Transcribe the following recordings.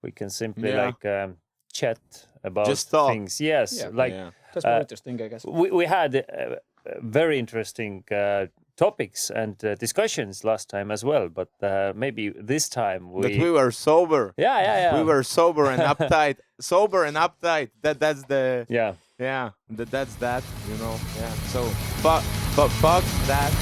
We can simply chat about Just talk. things. Yes, that's more interesting, I guess. We had very interesting topics and discussions last time as well, but maybe this time we were sober. Yeah. We were sober and uptight. Sober and uptight. That's the that's that. Yeah. So fuck that.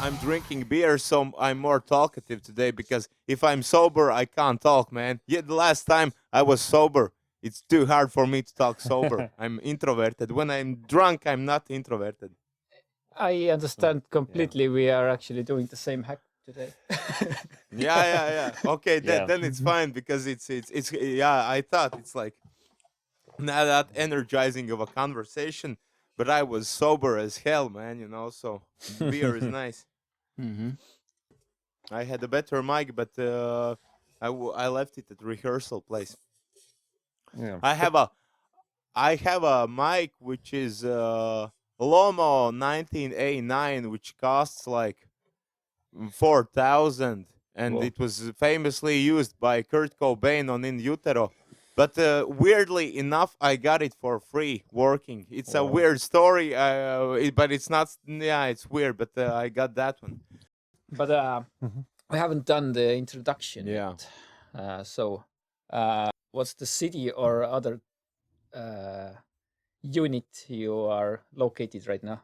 I'm drinking beer, so I'm more talkative today because if I'm sober, I can't talk, man. Yeah, the last time I was sober, it's too hard for me to talk sober. I'm introverted. When I'm drunk, I'm not introverted. I understand completely. We are actually doing the same hack today. Yeah. Okay, then it's fine because it's I thought it's like not that energizing of a conversation, but I was sober as hell, man. So beer is nice. Mm-hmm. I had a better mic, but I left it at rehearsal place. Yeah. I have a mic which is Lomo 19A9, which costs like 4,000, and Whoa. it was famously used by Kurt Cobain on In Utero. But weirdly enough, I got it for free working. It's a weird story, but it's not. Yeah, it's weird, but I got that one. But we haven't done the introduction yet. So, what's the city or other unit you are located right now?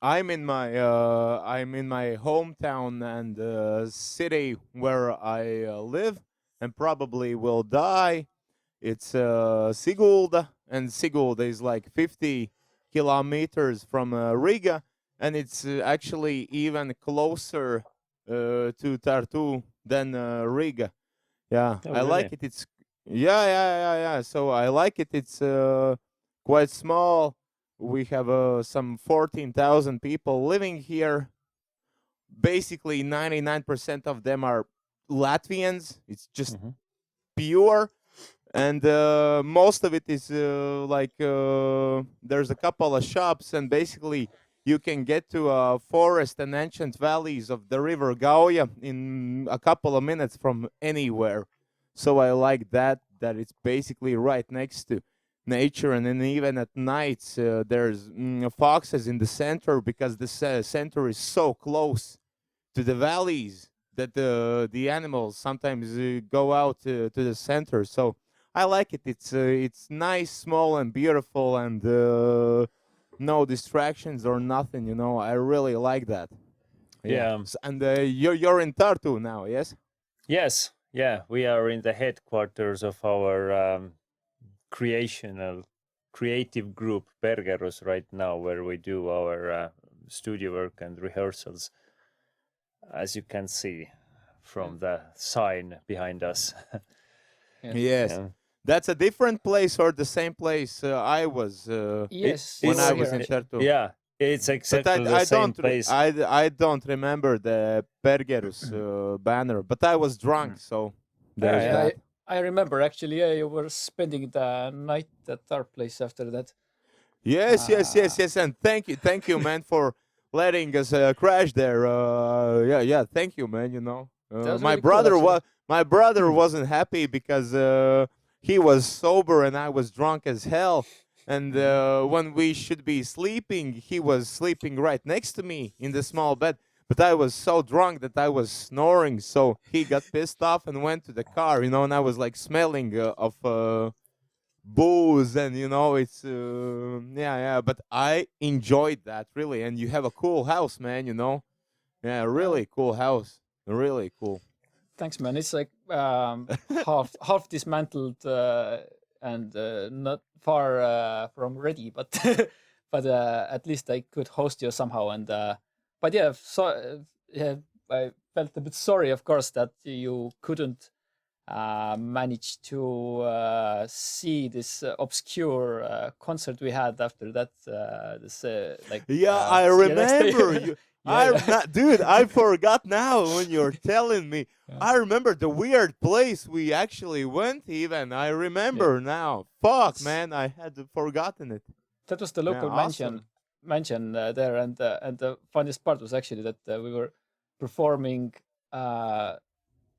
I'm in my hometown and city where I live and probably will die. It's Sigulda, and Sigulda is like 50 kilometers from Riga, and it's actually even closer to Tartu than Riga. Yeah, Oh, I like really? it. It's yeah. So I like it. It's quite small. We have some 14,000 people living here. Basically, 99% of them are Latvians. It's just pure. And most of it is there's a couple of shops, and basically you can get to forest and ancient valleys of the river Gauja in a couple of minutes from anywhere. So I like that it's basically right next to nature, and then even at nights there's foxes in the center because the center is so close to the valleys that the animals sometimes go out to the center. So I like it. It's nice, small, and beautiful, and no distractions or nothing. I really like that. Yeah. And you're in Tartu now, yes? Yes. Yeah. We are in the headquarters of our creative group Bergerus right now, where we do our studio work and rehearsals, as you can see from the sign behind us. Yes. Yeah. That's a different place or the same place I was Yes, when I you were was here. in Tartu. Yeah, it's exactly the same place. I don't remember the Bergerus banner, but I was drunk, so there's that. I remember actually. You were spending the night at our place after that. Yes, and thank you, man, for letting us crash there. Thank you, man. My really brother cool, my brother wasn't happy because he was sober and I was drunk as hell. And when we should be sleeping, he was sleeping right next to me in the small bed. But I was so drunk that I was snoring, so he got pissed off and went to the car, and I was like smelling of booze, and it's but I enjoyed that really. And you have a cool house, man. Really cool house, really cool. Thanks, man. It's like half dismantled and not far from ready, but but at least I could host you somehow. And but I felt a bit sorry, of course, that you couldn't managed to see this obscure concert we had after that. This like Yeah, I next day. remember you. Yeah, yeah. Not, dude, I forgot now when you're telling me. Yeah. I remember the weird place we actually went. Even I remember now. Fuck, It's- man, I had forgotten it. That was the Yeah, local awesome. mansion there, and the funniest part was actually that we were performing the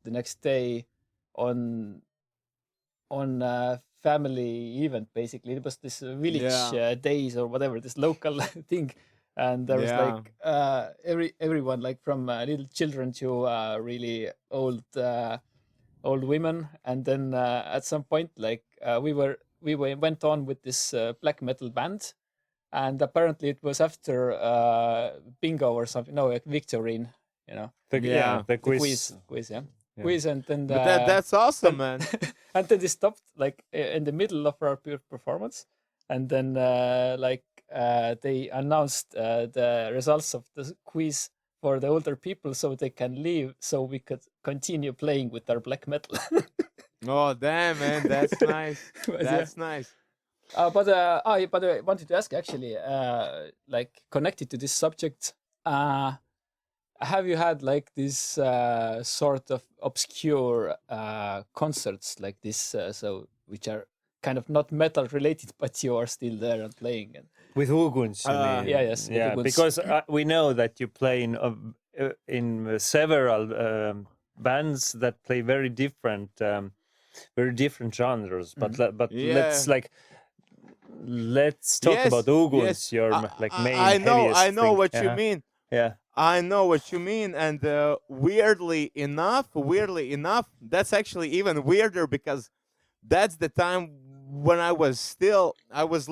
next day on family event. Basically, it was this village Yeah, days or whatever, this local thing, and there was yeah. like everyone, like from little children to really old women, and then at some point, like went on with this black metal band, and apparently it was after bingo or something, no, like victorine, you know, Yeah. The the quiz. quiz, yeah, Yeah. quiz, and then But that's awesome, then man. and then they stopped like in the middle of our performance, and then they announced the results of the quiz for the older people so they can leave so we could continue playing with our black metal. Oh, damn, man, that's nice. But yeah. That's nice. But I wanted to ask actually, like connected to this subject, have you had like this sort of obscure concerts like this, so which are kind of not metal related, but you are still there and playing? And With Uguns, you mean? yeah, yes, with Yeah, Uguns. because we know that you play in several bands that play very different genres. But Yeah. let's talk about Yes, yes. Uguns, your like main I know, I heaviest know thing. what you Uh-huh. mean. Yeah. I know what you mean, and weirdly enough, that's actually even weirder because that's the time when I was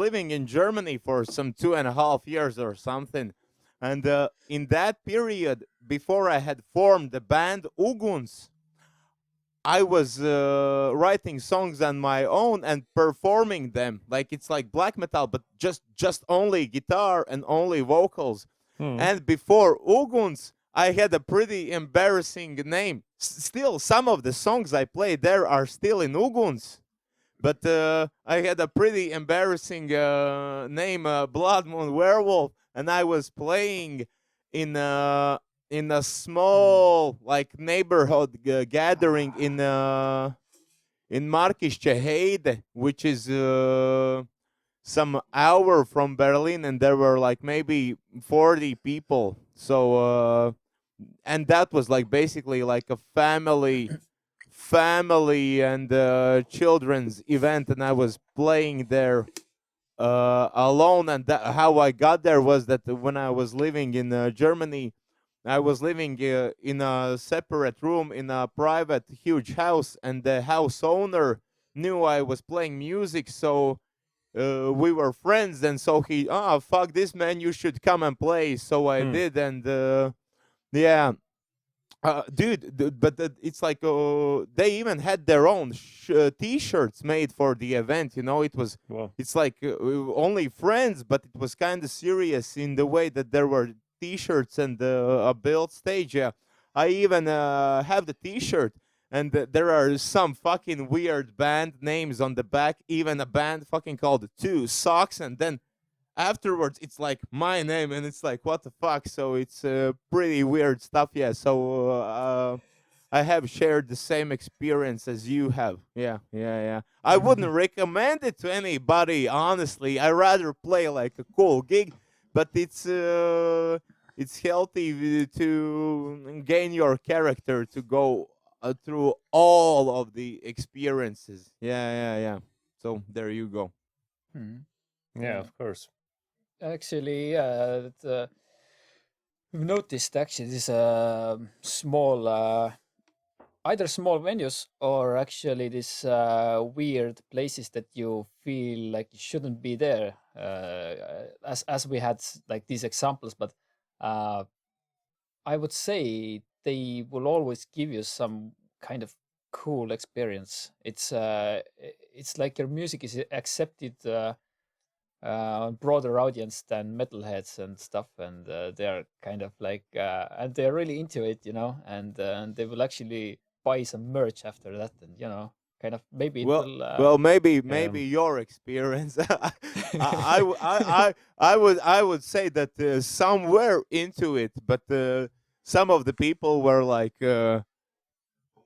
living in Germany for some 2.5 years or something, and in that period, before I had formed the band Uguns, I was writing songs on my own and performing them. Like it's like black metal, but just only guitar and only vocals. Hmm. And before Uguns, I had a pretty embarrassing name. Still, some of the songs I played there are still in Uguns. But I had a pretty embarrassing name, Blood Moon Werewolf, and I was playing in a small like neighborhood gathering in Markische Heide, which is some hour from Berlin, and there were like maybe 40 people. So and that was like basically like a family and children's event, and I was playing there alone. And how I got there was that when I was living in Germany, I was living in a separate room in a private huge house, and the house owner knew I was playing music, so we were friends, and so he, fuck this, man, you should come and play. So I did, and yeah. Dude, but it's like they even had their own T-shirts made for the event. You know, Wow. it's like only friends, but it was kind of serious in the way that there were T-shirts and a build stage. Yeah, I even have the T-shirt, and there are some fucking weird band names on the back. Even a band fucking called Two Socks, and then afterwards it's like my name, and it's like what the fuck. So it's pretty weird stuff. Yeah, so I have shared the same experience as you have. Yeah. I wouldn't recommend it to anybody, honestly. I rather play like a cool gig, but it's healthy to gain your character to go through all of the experiences. Yeah. So there you go. Mhm. Yeah, of course. Actually, we've noticed actually this small, either small venues or actually these weird places that you feel like you shouldn't be there. As we had like these examples, but uh, I would say they will always give you some kind of cool experience. It's like your music is accepted. Broader audience than metalheads and stuff, and they're kind of like and they're really into it, you know, and they will actually buy some merch after that, and kind of maybe it Well, will. well, maybe your experience. I would say that some were into it, but some of the people were like,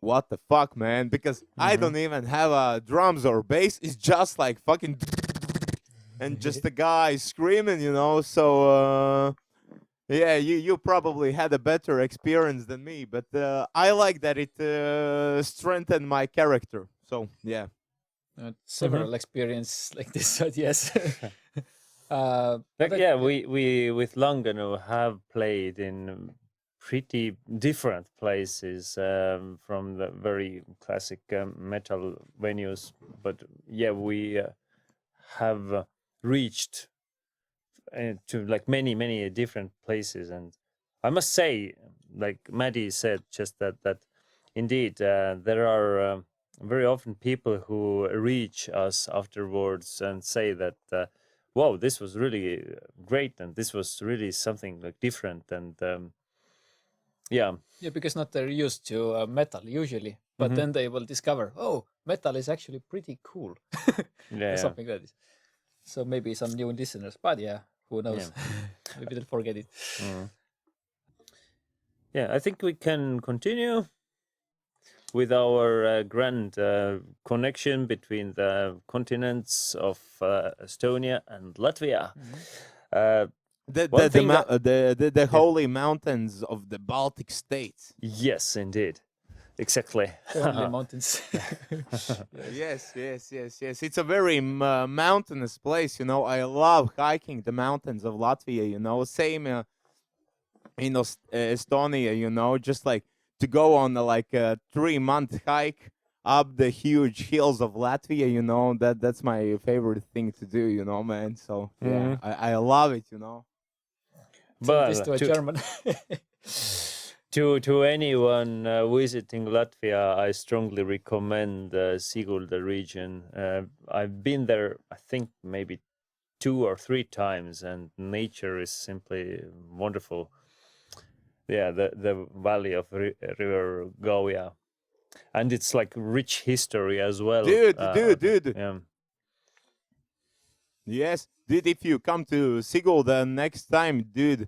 "What the fuck, man?" Because I Mm-hmm. don't even have drums or bass. It's just like fucking and just a guy screaming, So yeah, you probably had a better experience than me, but I like that it strengthened my character. So yeah. Several experience like this, but yes. Like, But yeah, we with Langano have played in pretty different places, from the very classic metal venues, but yeah, we have reached to like many different places, and I must say, like Maddie said, just that indeed there are very often people who reach us afterwards and say that wow, this was really great, and this was really something like different, and yeah. yeah, because not they're used to metal usually, but Mhm. then they will discover, oh, metal is actually pretty cool, Yeah, or yeah. something like this. So maybe some new listeners, but yeah, who knows? Maybe they'll forget it. Mm. Yeah, I think we can continue with our grand connection between the continents of Estonia and Latvia. Uh, The one the the, thing mou- that uh, the the yeah, holy mountains of the Baltic states. yes, indeed, exactly. The only mountains. Yes. Yes. It's a very mountainous place. I love hiking the mountains of Latvia. Same in Estonia. Just like to go on like a 3-month hike up the huge hills of Latvia. That's my favorite thing to do. Man. So yeah, Mhm. I love it. Tell this But to a German. to anyone visiting Latvia, I strongly recommend Sigulda region. I've been there, I think maybe 2 or 3 times, and nature is simply wonderful. Yeah, the valley of River Gauja, and it's like rich history as well. Dude. Yeah. Yes, dude. If you come to Sigulda next time, dude,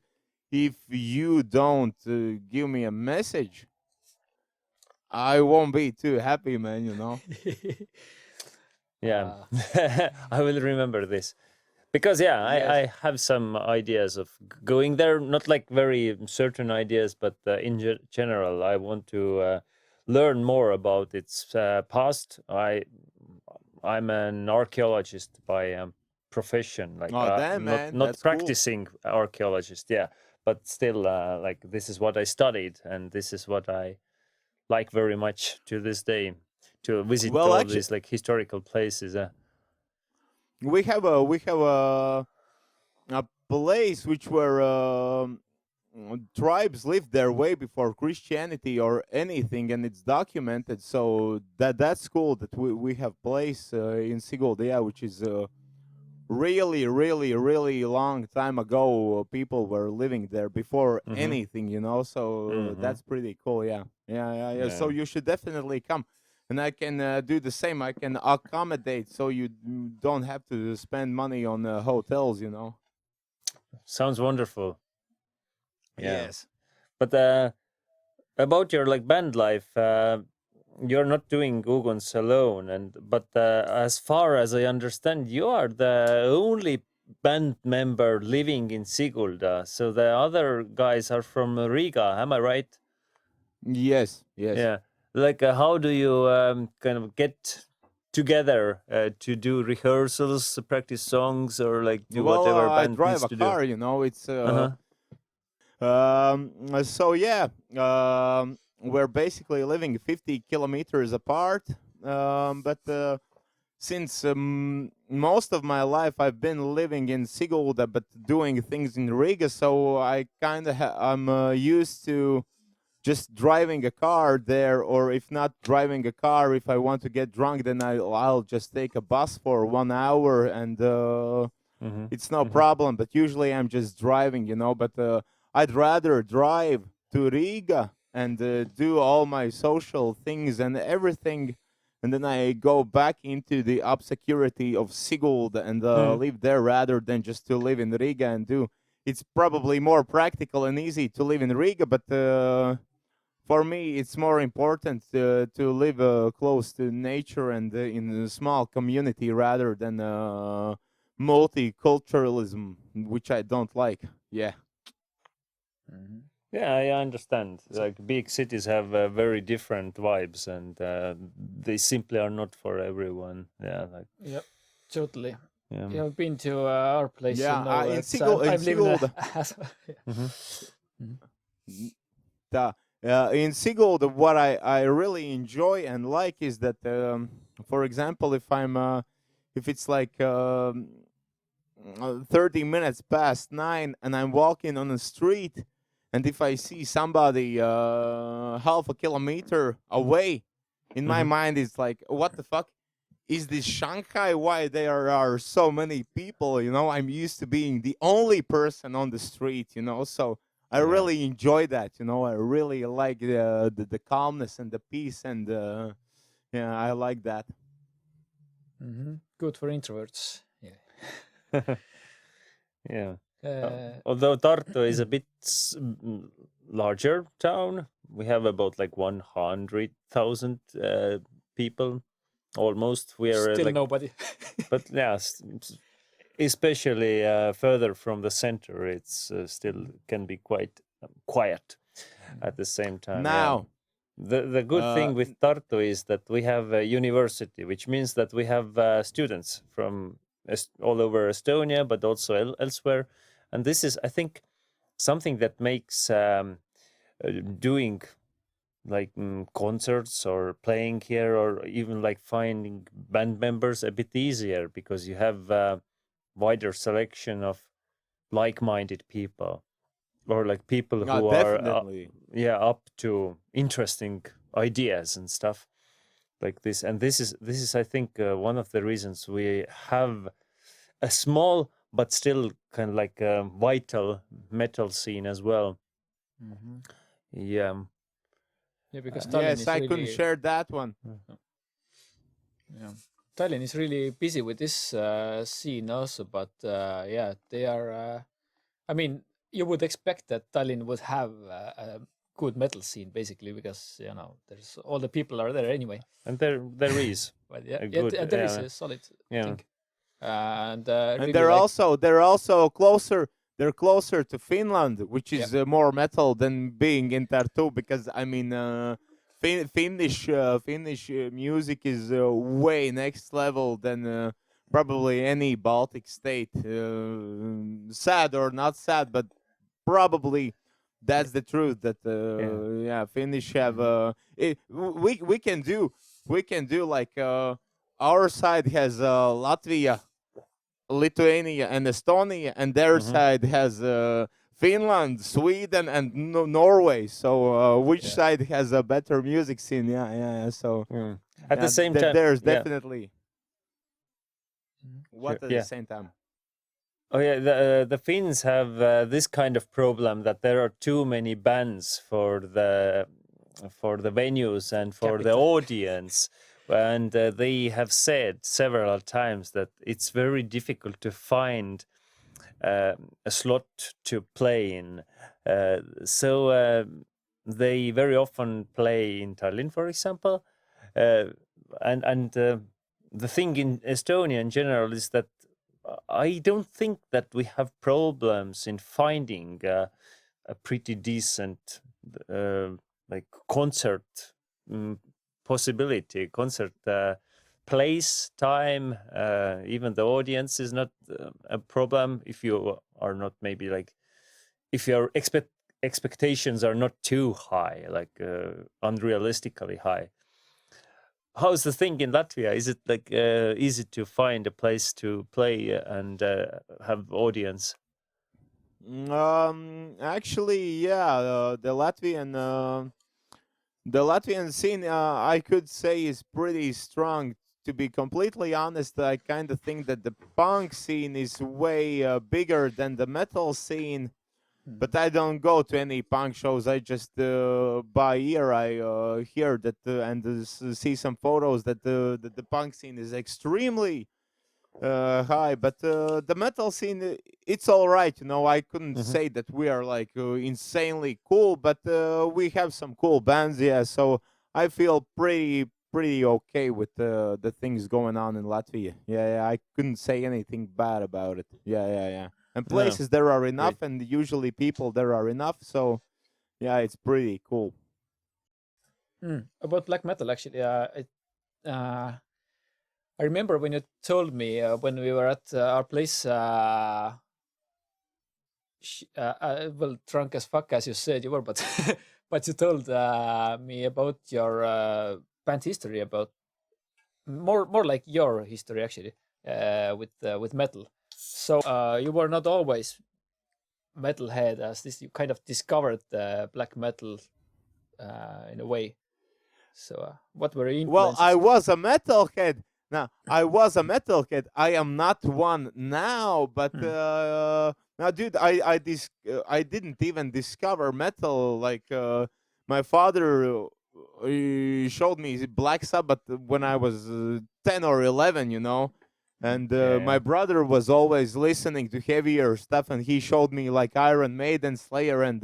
if you don't give me a message, I won't be too happy, man. Yeah, uh, I will remember this. Because yeah, Yes. I have some ideas of going there, not like very certain ideas, but in general, I want to learn more about its past. I'm an archaeologist by profession, like Oh, damn, not man, not that's cool. practicing archaeologist, yeah, but still like this is what I studied, and this is what I like very much to this day, to visit Well, all actually, these like historical places. we have a place which where tribes lived there way before Christianity or anything, and it's documented. So that's cool that we have place in Sigulda, yeah, which is really long time ago. People were living there before Mm-hmm. anything, so Mm-hmm. that's pretty cool. Yeah. So Yeah. you should definitely come, and I can do the same. I can accommodate, so you don't have to spend money on hotels. Sounds wonderful. Yeah. Yes. But about your like band life, you're not doing Uguns alone, and but as far as I understand, you are the only band member living in Sigulda. So the other guys are from Riga. Am I right? Yes. Yeah. Like, how do you kind of get together to do rehearsals, practice songs, or like do Well, whatever I band drive needs a to do? car. It's Uh huh. So yeah, we're basically living 50 kilometers apart. But since most of my life I've been living in Sigulda, but doing things in Riga, so I kind of I'm used to just driving a car there, or if not driving a car, if I want to get drunk, then I'll just take a bus for 1 hour, and Mm-hmm. it's no Mm-hmm. problem. But usually I'm just driving. But I'd rather drive to Riga and do all my social things and everything, and then I go back into the obscurity of Siguld and Mm. live there rather than just to live in Riga and do. It's probably more practical and easy to live in Riga, but for me, it's more important to live close to nature and in a small community rather than multiculturalism, which I don't like. Yeah. Mhm. Yeah, I understand. Like big cities have very different vibes, and they simply are not for everyone. Yeah, like Yep, totally. yeah. You have been to our place, you Yeah, know. in It's, Siguld, I've lived in a. Mhm. the, in Siguld, what I really enjoy and like is that, for example, if it's like 30 minutes past 9 and I'm walking on the street, and if I see somebody half a kilometer away, in my Mhm. mind it's like, what the fuck? Is this Shanghai? Why there are so many people? I'm used to being the only person on the street. So I Yeah. really enjoy that. I really like the calmness and the peace, and yeah, I like that. Good for introverts. Yeah. Yeah. Uh, Although Tartu is a bit larger town, we have about like 100,000 people, almost. We are Still like, nobody. but yeah, especially further from the center, it's still can be quite quiet at the same time. Yeah. Now, The good thing with Tartu is that we have a university, which means that we have students from all over Estonia, but also elsewhere. And this is, I think, something that makes doing like concerts or playing here, or even like finding band members a bit easier, because you have a wider selection of like-minded people, or like people who are definitely. up to interesting ideas and stuff like this. And this is I think one of the reasons we have a small but still kind of like a vital metal scene as well. Yeah. Yeah, because Tallinn Yes, is I couldn't really. share that one. Yeah. Tallinn is really busy with this scene also, but yeah, they are. I mean, you would expect that Tallinn would have a good metal scene, basically, because there's all the people are there anyway. And there is But yeah, a good there is a solid yeah. thing, and And really they're like. also closer. They're closer to Finland, which Yeah. is more metal than being in Tartu. Because I mean, Finnish music is way next level than probably any Baltic state. Sad or not sad, but probably that's the truth. That yeah, Finnish have we can do like our side has Latvia, Lithuania, and Estonia, and their Mhm. side has Finland, Sweden, and Norway. So, which Yeah. side has a better music scene? Yeah. So, At the same time, there's yeah. definitely what Sure, at the yeah. same time. Oh yeah, the Finns have this kind of problem, that there are too many bands for the venues and for the Capital. audience, and they have said several times that it's very difficult to find a slot to play in. So they very often play in Tallinn, for example, and the thing in Estonia in general is that I don't think that we have problems in finding a pretty decent like concert possibility, concert place, time. Even the audience is not a problem if you are not maybe like, if your expectations are not too high, like unrealistically high. How's the thing in Latvia? Is it like easy to find a place to play and have audience? Actually, yeah, the Latvian scene, I could say, is pretty strong. To be completely honest, I kind of think that the punk scene is way bigger than the metal scene. But I don't go to any punk shows. I just by ear I hear that and see some photos that the punk scene is extremely high. But the metal scene, it's all right. You know, I couldn't say that we are like insanely cool, but we have some cool bands. Yeah, so I feel pretty okay with the things going on in Latvia. Yeah, I couldn't say anything bad about it. Yeah. And No, places there are great. enough, and usually people there are enough. So yeah, it's pretty cool. About black metal, actually, uh, I remember when you told me when we were at our place. Well, drunk as fuck, as you said you were, but but you told me about your band history, about more like your history actually, with metal. So you were not always metalhead, as this you kind of discovered black metal in a way. So what were your Well, I influences? was a metalhead. Now, I was a metalhead. I am not one now, but now, dude, I didn't even discover metal. Like my father showed me Black Sabbath when I was 10 or 11, you know. And my Yeah. brother was always listening to heavier stuff, and he showed me like Iron Maiden, Slayer, and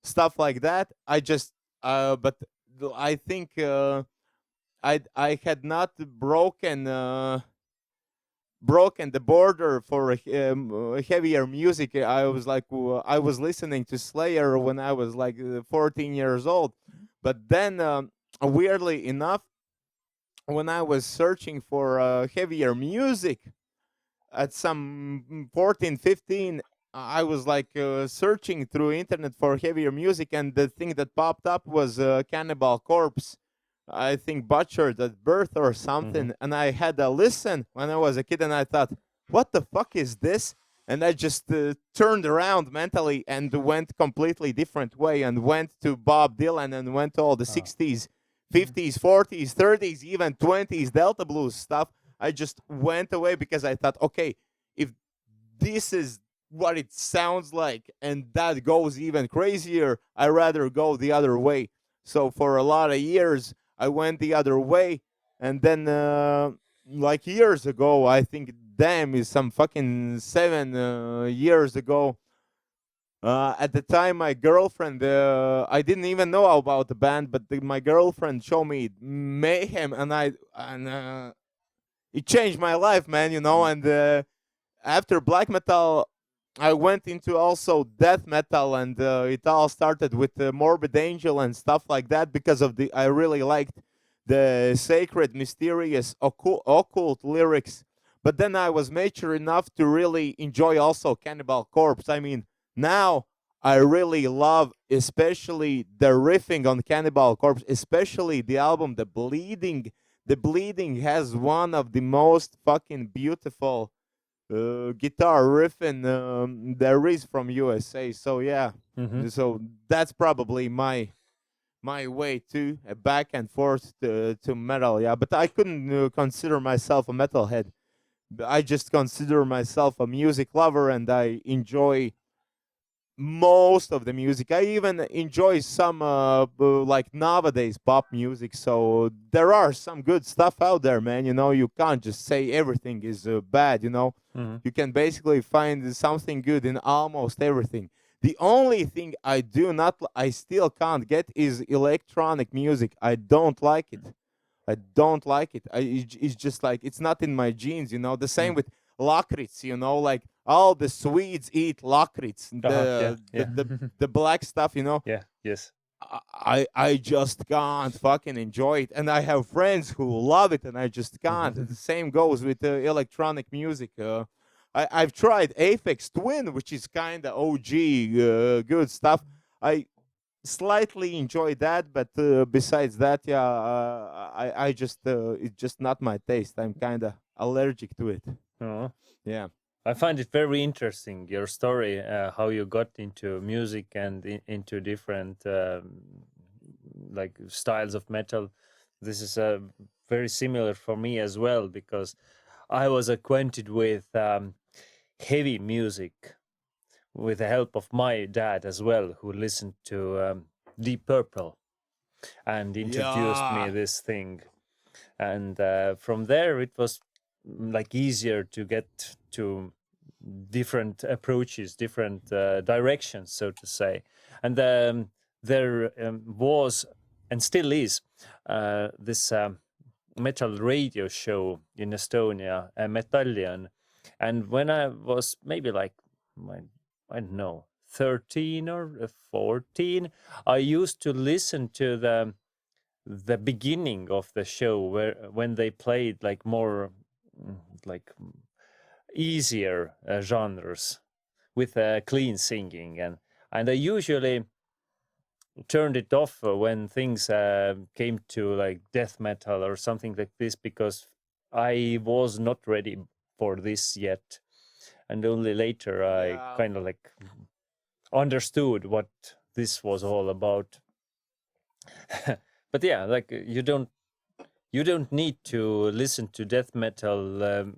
stuff like that. But I think I had not broken the border for heavier music. I was listening to Slayer when I was like 14 years old, but then weirdly enough, when I was searching for heavier music at some 14, 15, I was like searching through internet for heavier music, and the thing that popped up was Cannibal Corpse. I think butchered at birth or something, and I had a listen when I was a kid, and I thought, "What the fuck is this?" And I just turned around mentally and went completely different way, and went to Bob Dylan, and went to all the Oh. 60s, 50s, 40s, 30s, even 20s Delta blues stuff. I just went away because I thought, okay, if this is what it sounds like and that goes even crazier, I rather go the other way. So for a lot of years, I went the other way, and then like years ago, I think, damn, is some fucking 7 years ago. At the time, my girlfriend, I didn't even know about the band, but my girlfriend showed me Mayhem, and it changed my life, man. You know, and after black metal, I went into also death metal, and it all started with Morbid Angel and stuff like that because of the I really liked the sacred, mysterious, occult lyrics. But then I was mature enough to really enjoy also Cannibal Corpse. I mean, now I really love, especially the riffing on Cannibal Corpse, especially the album The Bleeding. The Bleeding has one of the most fucking beautiful guitar riffing there is from USA. So yeah, so that's probably my way to back and forth to metal. Yeah, but I couldn't consider myself a metalhead. I just consider myself a music lover, and I enjoy most of the music. I even enjoy some like nowadays pop music. So there are some good stuff out there, man. You know, you can't just say everything is bad. You know, you can basically find something good in almost everything. The only thing I still can't get is electronic music. I don't like it. I don't like it. It's just like it's not in my genes, you know. The same with lakrits, you know, like all the Swedes eat lakrits, Yeah. the black stuff, you know. Yeah. Yes. I just can't fucking enjoy it, and I have friends who love it, and I just can't. The same goes with electronic music. I've tried Aphex Twin, which is kind of OG good stuff. I slightly enjoy that, but besides that, yeah, I just it's just not my taste. I'm kind of allergic to it. Oh. Yeah. I find it very interesting, your story, how you got into music and into different like styles of metal. This is very similar for me as well, because I was acquainted with heavy music with the help of my dad as well, who listened to Deep Purple and introduced me Yeah. this thing. And from there, it was like easier to get to different approaches, different directions, so to say. And there was and still is this metal radio show in Estonia, Metallian. And when I was maybe like, I don't know, 13 or 14, I used to listen to the beginning of the show where when they played like more like easier genres with clean singing, and I usually turned it off when things came to like death metal or something like this, because I was not ready for this yet, and only later I Yeah. kind of like understood what this was all about. But yeah, like you don't need to listen to death metal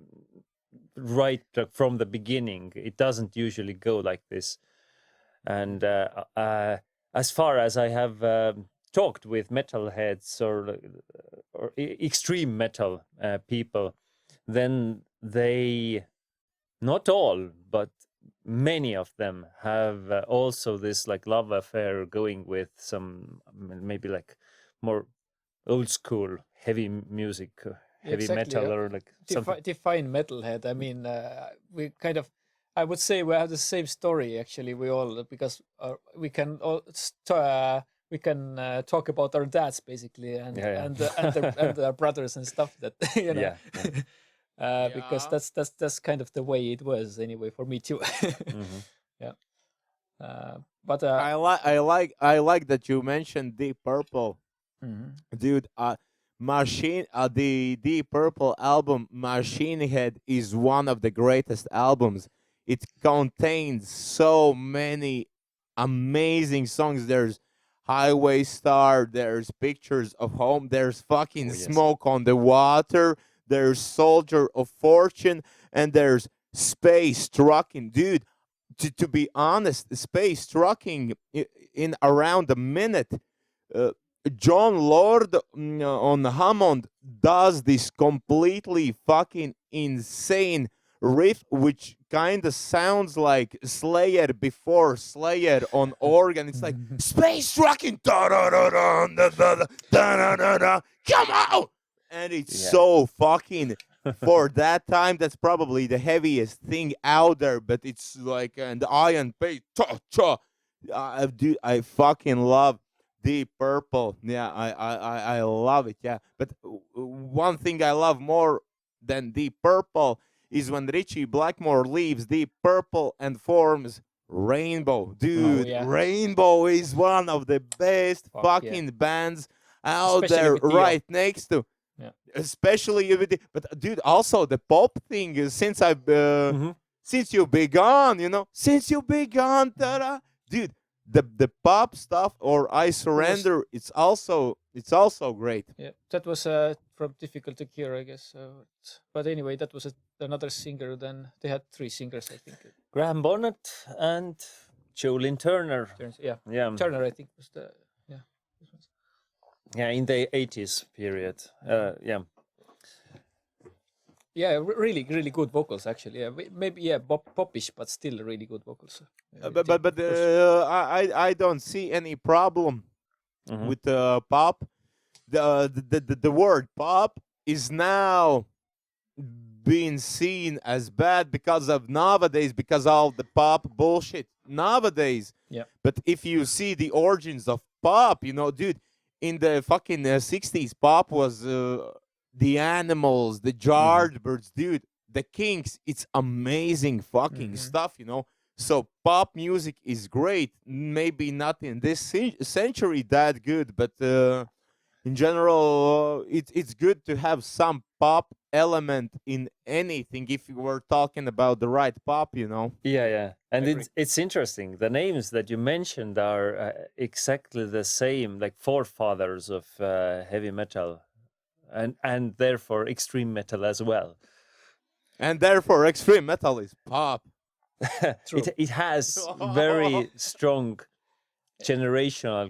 right from the beginning. It doesn't usually go like this. And as far as I have talked with metalheads or extreme metal people, then they, not all, but many of them have also this like love affair going with some maybe like more old school heavy music, heavy Exactly. metal, or like something. Define metalhead. I mean, we kind of, I would say we have the same story actually. We all, because we can all we can talk about our dads basically, and Yeah, yeah. and their brothers and stuff that you know. Yeah, yeah. Because Yeah. that's kind of the way it was anyway for me too. Hmm. Yeah. But I like that you mentioned Deep Purple, mhm. dude. The Deep Purple album Machine Head is one of the greatest albums. It contains so many amazing songs. There's Highway Star, there's Pictures of Home, there's fucking Oh yes. Smoke on the Water, there's Soldier of Fortune, and there's Space Trucking, dude. To be honest, Space Trucking in around a minute. Uh, John Lord on Hammond does this completely fucking insane riff, which kind of sounds like Slayer before Slayer on organ. It's like space trucking, da da da da da da da da da. Come on, and it's Yeah. so fucking. For that time, that's probably the heaviest thing out there. But it's like and the Iron Pace, cha cha. Dude, I fucking love Deep Purple. Yeah, I love it. Yeah, but one thing I love more than Deep Purple is when Richie Blackmore leaves Deep Purple and forms Rainbow. Oh Dude, yeah. Rainbow is one of the best Fuck yeah. fucking bands out Especially there, with Dio. right next to. Yeah. Especially with but dude, also the pop thing is Hmm. since you begun, since you begun, ta-da, dude, the pop stuff or I Surrender, it's also great. Yeah, that was from Difficult to Cure, I guess. But anyway, that was another singer. Then they had three singers, I think. Graham Bonnet and Jolene Turner. Yeah, Yeah, Turner, I think, was the this one's- yeah, in the 80s period. Yeah, yeah, really, really good vocals actually. Yeah, maybe popish, but still really good vocals. But I don't see any problem Mhm. with pop. The word pop is now being seen as bad because of nowadays, because of the pop bullshit nowadays. Yeah. But if you see the origins of pop, dude, in the fucking 60s, pop was the Animals, the Yardbirds, dude, the Kinks. It's amazing fucking Mhm. stuff, So pop music is great. Maybe not in this century that good, but in general, it's good to have some pop element in anything if you were talking about the right pop. Yeah, yeah. And Agree. it's interesting. The names that you mentioned are exactly the same, like forefathers of heavy metal, and therefore extreme metal as well. And therefore, extreme metal is pop. True. it has very strong generational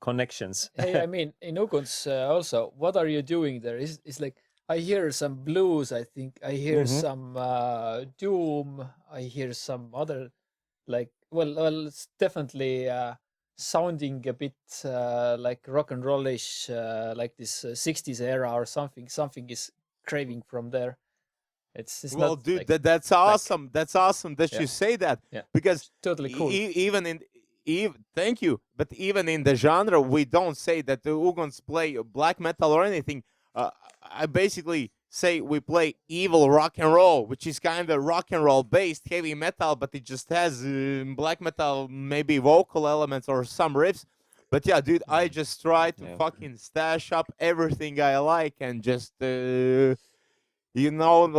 connections. Hey, I mean, in Uguns also, what are you doing there? It's like I hear some blues. I think I hear some doom. I hear some other like well, it's definitely sounding a bit like rock and rollish, like this 60s era or something. Something is craving from there. It's Well, not dude, like that's awesome. That's awesome that Yeah. you say that yeah, because totally cool. even in thank you, but even in the genre, we don't say that the Ugons play black metal or anything. I basically say we play evil rock and roll, which is kind of rock and roll based heavy metal, but it just has black metal, maybe vocal elements or some riffs. But yeah, dude, I just try to Yeah. fucking stash up everything I like and just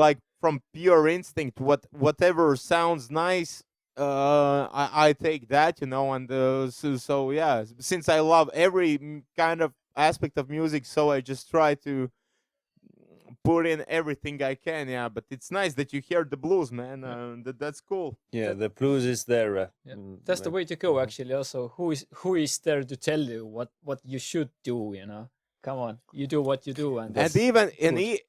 like from pure instinct, whatever sounds nice, I take that, and so yeah, since I love every kind of aspect of music, so I just try to put in everything I can. Yeah, but it's nice that you hear the blues, man. That's cool. Yeah, the blues is there. Yeah. That's the way to go. Mhm. Actually, also, who is there to tell you what you should do? Come on, you do what you do, and And that's even good.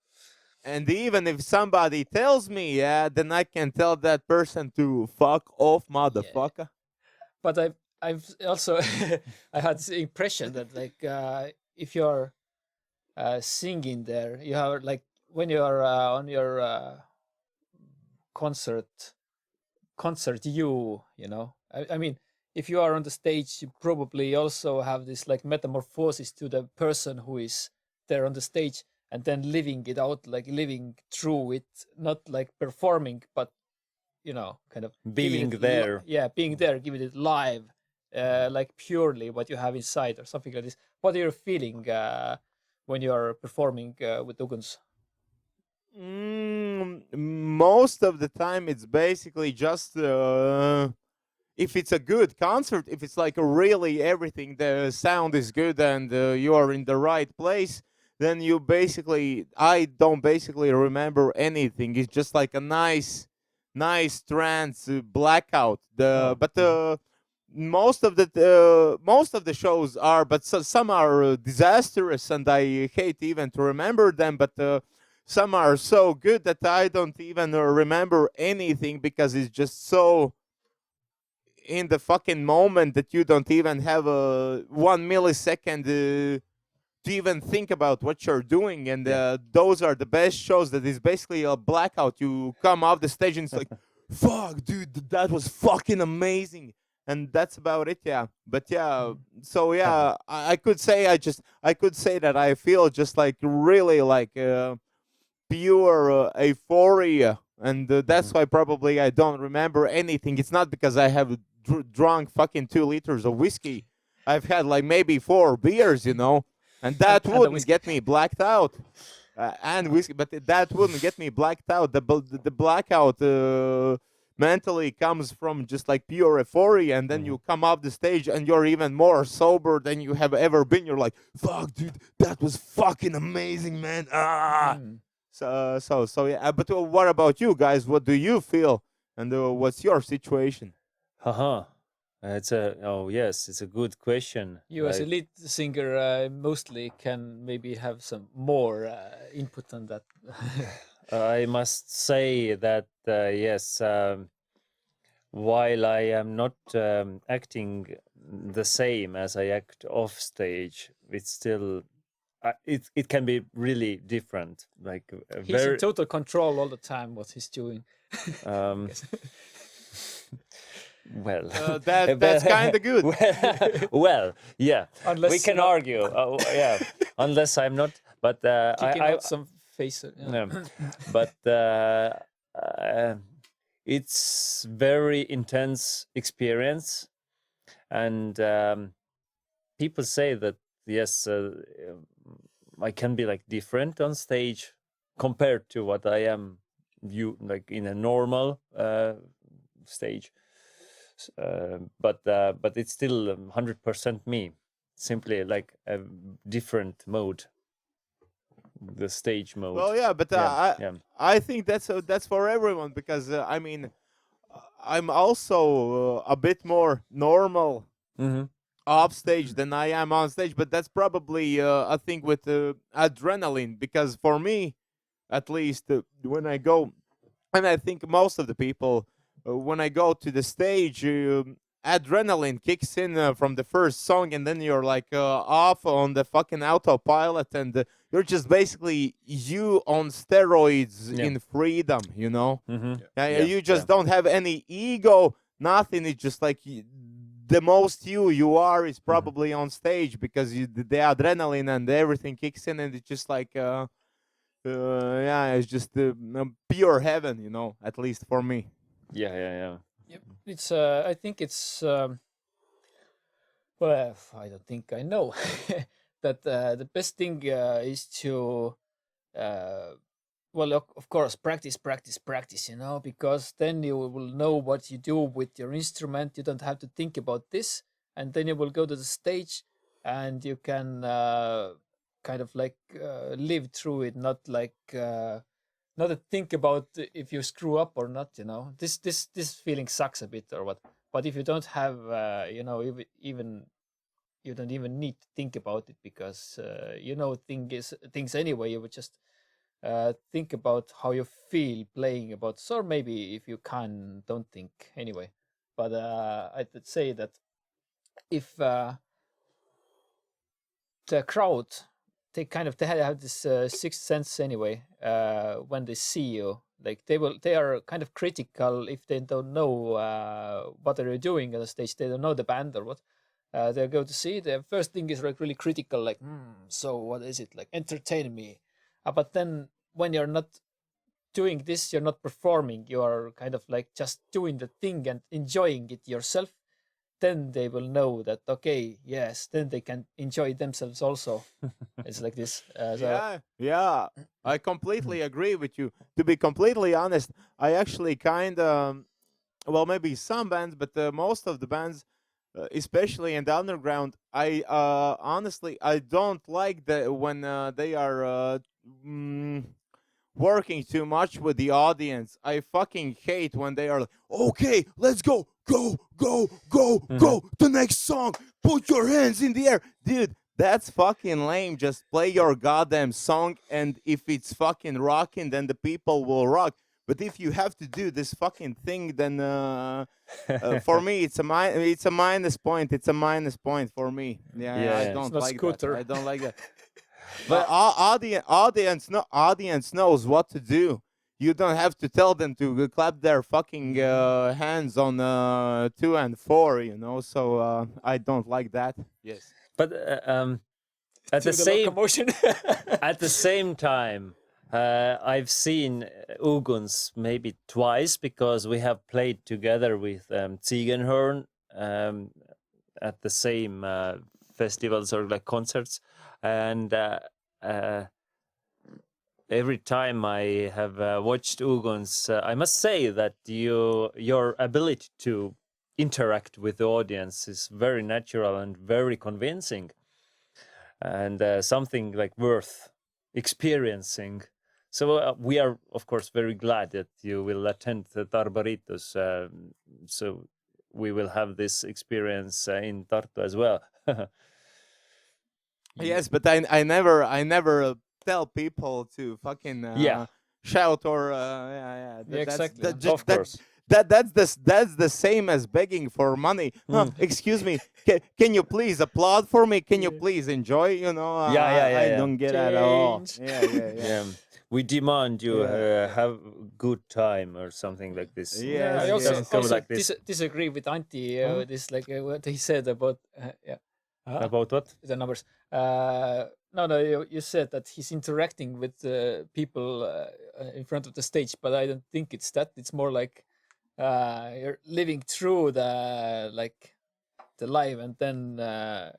and even if somebody tells me, yeah, then I can tell that person to fuck off, motherfucker. But I've also I had the impression that like if you're singing there, you have like when you are on your concert I mean, if you are on the stage, you probably also have this like metamorphosis to the person who is there on the stage, and then living it out, like living through it, not like performing, but kind of Being there. being there, giving it live, like purely what you have inside or something like this. What are you feeling when you are performing with Uguns? Most of the time, it's basically just if it's a good concert, if it's like really everything, the sound is good and you are in the right place, then I don't basically remember anything. It's just like a nice trance blackout. Most of the shows are, but some are disastrous, and I hate even to remember them. But some are so good that I don't even remember anything because it's just so in the fucking moment that you don't even have a 1 millisecond to even think about what you're doing. And those are the best shows. That is basically a blackout. You come off the stage and it's like, fuck, dude, that was fucking amazing. And that's about it, yeah. But yeah, so yeah, I could say I could say that I feel just like really like pure euphoria, and that's why probably I don't remember anything. It's not because I have drunk fucking 2 liters of whiskey. I've had like maybe 4 beers, and that And the wouldn't whiskey. get me blacked out. And whiskey, but that wouldn't get me blacked out. The blackout mentally comes from just like pure euphoria, and then you come off the stage and you're even more sober than you have ever been. You're like, fuck, dude, that was fucking amazing, man. Mm. So yeah. But what about you guys? What do you feel, and what's your situation? Haha. It's a good question. You as a Like, lead singer mostly can maybe have some more input on that. I must say that yes, while I am not acting the same as I act off stage, it's still it can be really different. Like He's in total control all the time what he's doing. um, Yes. well, That's kind of good. well, yeah, we Unless can argue. Yeah, unless I'm not, but kicking I out some face. but it's very intense experience, and people say that yes, I can be like different on stage compared to what I am you like in a normal stage. But it's still 100% me, simply like a different mode, the stage mode. Well, yeah, but Yeah, yeah. I think that's for everyone because I mean, I'm also a bit more normal Mm-hmm. off stage than I am on stage, but that's probably a thing with adrenaline. Because for me, at least, when I go, and I think most of the people, when I go to the stage, adrenaline kicks in from the first song, and then you're like off on the fucking autopilot, and you're just basically you on steroids Yeah. in freedom, you know. Mm-hmm. Yeah, you just don't have any ego, nothing. It's just like the most you are is probably on stage, because the adrenaline and everything kicks in, and it's just like yeah, it's just pure heaven, you know, at least for me. Yeah. Yep. It's I think it's well, I don't think I know that the best thing is to well, of course, practice, you know, because then you will know what you do with your instrument. You don't have to think about this, and then you will go to the stage, and you can kind of like live through it, not like not to think about if you screw up or not. You know, this feeling sucks a bit or what. But if you don't have, you know, even you don't even need to think about it, because you know things anyway. You would just think about how you feel playing about, or maybe if you can, don't think anyway. But I would say that if the crowd, they have this sixth sense anyway, when they see you, like they are kind of critical if they don't know what are you doing on the stage. They don't know the band or what. They go to see, the first thing is like really critical, like so what is it, like entertain me. But then when you're not doing this, you're not performing, you are kind of like just doing the thing and enjoying it yourself, then they will know that, okay, yes, then they can enjoy themselves also. It's like this. Yeah, I completely agree with you. To be completely honest, I actually kind of, well, maybe some bands, but most of the bands, especially in the underground, I honestly I don't like the when they are working too much with the audience. I fucking hate when they are like, okay, let's go, go, the next song, put your hands in the air. Dude, that's fucking lame. Just play your goddamn song, and if it's fucking rocking, then the people will rock. But if you have to do this fucking thing, then for me it's it's a minus point. It's a minus point for me. Yeah, I Yeah. don't not like that. Scooter. I don't like that. But Audience knows what to do. You don't have to tell them to clap their fucking hands on 2 and 4. You know, so I don't like that. Yes. but at To the the same locomotion. at the same time, I've seen Uguns maybe twice, because we have played together with Ziegenhorn at the same festivals or like concerts, and every time I have watched Uguns, I must say that your ability to interact with the audience is very natural and very convincing, and something like worth experiencing. So we are, of course, very glad that you will attend the Tarbariitus. So we will have this experience in Tartu as well. Yes, but I never tell people to fucking Yeah, shout or yeah. Yeah, exactly. of course. That's the same as begging for money. Excuse me, can you please applaud for me? Can you please enjoy? You know, I Yeah. don't get that at all. Change. Yeah. We demand you Yeah. have good time or something like this. Yeah, I Yes, also yes. Go also like this. disagree with Antti. Huh? This like what he said about yeah. About what? The numbers. No, you said that he's interacting with people in front of the stage, but I don't think it's that. It's more like you're living through the like the live, and then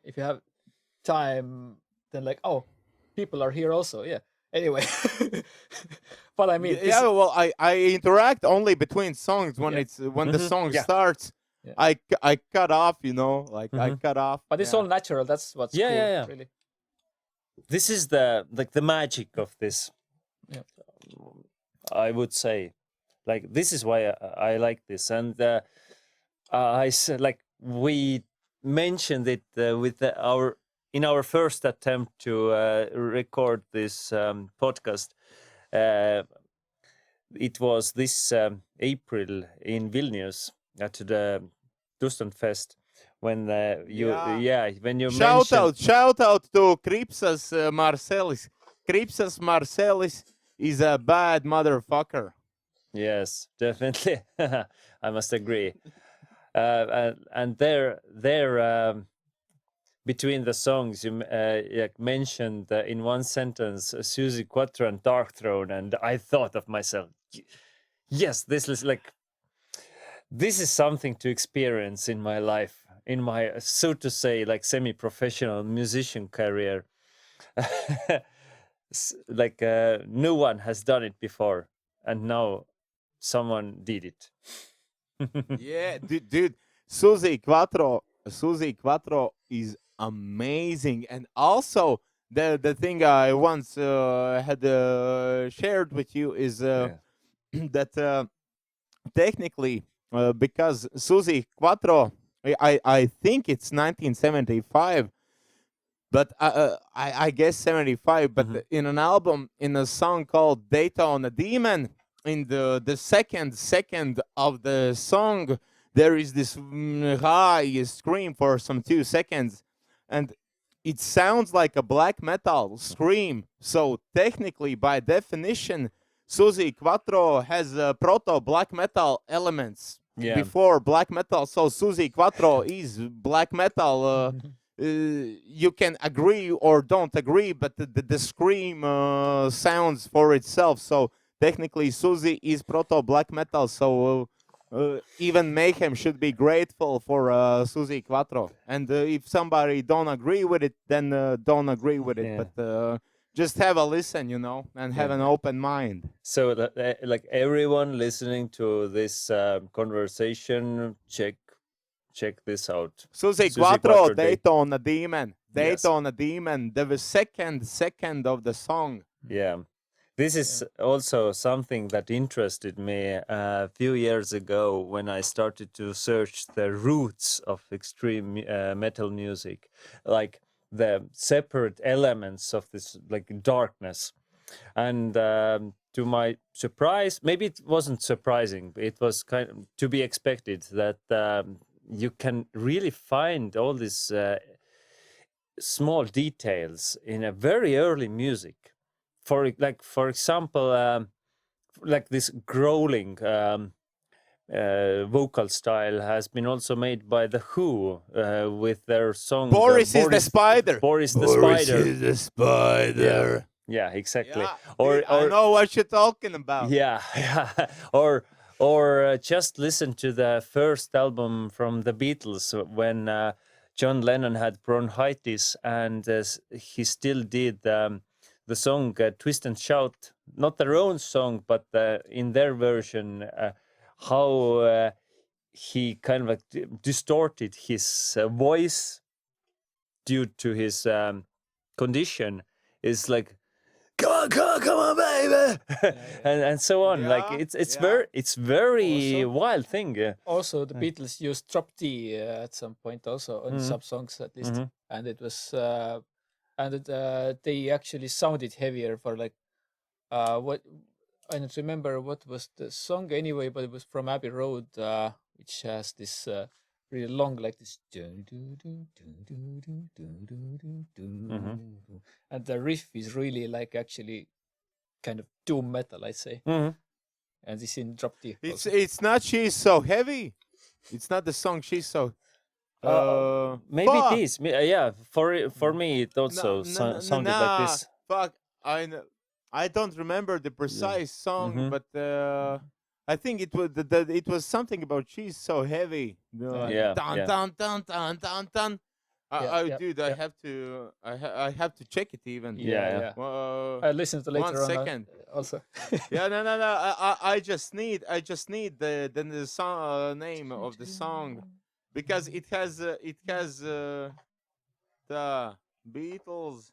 if you have time, then like, oh, people are here also. Yeah. Anyway, but I mean, Yeah, well, I interact only between songs when Yeah. it's when the song Yeah. starts. Yeah. I cut off, you know, like I cut off. but it's yeah. all natural. That's what's Yeah, cool, yeah. really. This is the magic of this. Yeah. I would say, Like this is why I like this, and I said like we mentioned it with our in our first attempt to record this podcast. Uh, it was this April in Vilnius at the Fest when when you mentioned Shout out to Krypsas Marcelis. Krypsas Marcelis is a bad motherfucker. yes, definitely. I must agree. And there between the songs, you mentioned in one sentence Suzi, Quatro, and Dark Throne, and I thought of myself, yes, this is like this is something to experience in my life, in my so to say like semi-professional musician career. Like no one has done it before, and now someone did it. Yeah, dude, Suzi Quatro is amazing, and also the thing I once had shared with you is Yeah. that technically because Suzi Quatro, I think it's 1975, but I guess 75. But Mhm. in an album, in a song called "Data on a Demon," in the second of the song, there is this high scream for some 2 seconds, and it sounds like a black metal scream. So technically, by definition, Suzi Quatro has proto black metal elements Yeah. before black metal. So Suzi Quatro is black metal. You can agree or don't agree, but the scream sounds for itself. So technically, Suzi is proto black metal. So even Mayhem should be grateful for Suzi Quatro. And if somebody don't agree with it, then don't agree with it. Yeah. But just have a listen, and have Yeah. an open mind. So, like everyone listening to this conversation, check this out. Suzi Suzi Quatro, Quattro Day. Daytona Demon. Yes. Daytona Demon. The second of the song. Yeah. This is also something that interested me a few years ago when I started to search the roots of extreme metal music, like the separate elements of this, like darkness. And to my surprise, maybe it wasn't surprising, but it was kind of to be expected that you can really find all these small details in a very early music. For example, like this growling vocal style has been also made by the Who with their song Boris is the spider. Boris the Spider. is the spider. Yeah, exactly. Yeah, dude, I know what you're talking about. Yeah, yeah. Or just listen to the first album from the Beatles when John Lennon had bronchitis, and he still did the song "Twist and Shout," not their own song, but in their version, how he kind of like distorted his voice due to his condition is like come on, baby, and so on. Like it's very Also- wild thing. Also, the Beatles used drop D at some point, also on some songs at least, Mhm. and it was they actually sounded heavier for like what I don't remember what was the song anyway, but it was from Abbey Road, which has this really long like this, and the riff is really like actually kind of doom metal, I'd say, Mhm. and this in drop D. It's not She's So Heavy. It's not the song She's So. Maybe fuck. it is. Yeah, for me it also sounded like this. Fuck. I don't remember the precise song, Mhm. but I think it was it was something about She's So Heavy. Yeah, Dun, yeah. dun, dun, dun, dun, dun. Dude, I yeah. have to. I have to check it even. Yeah. I listened to later 1 on second. also. Yeah, no. I just need the song name of the song because it has the Beatles.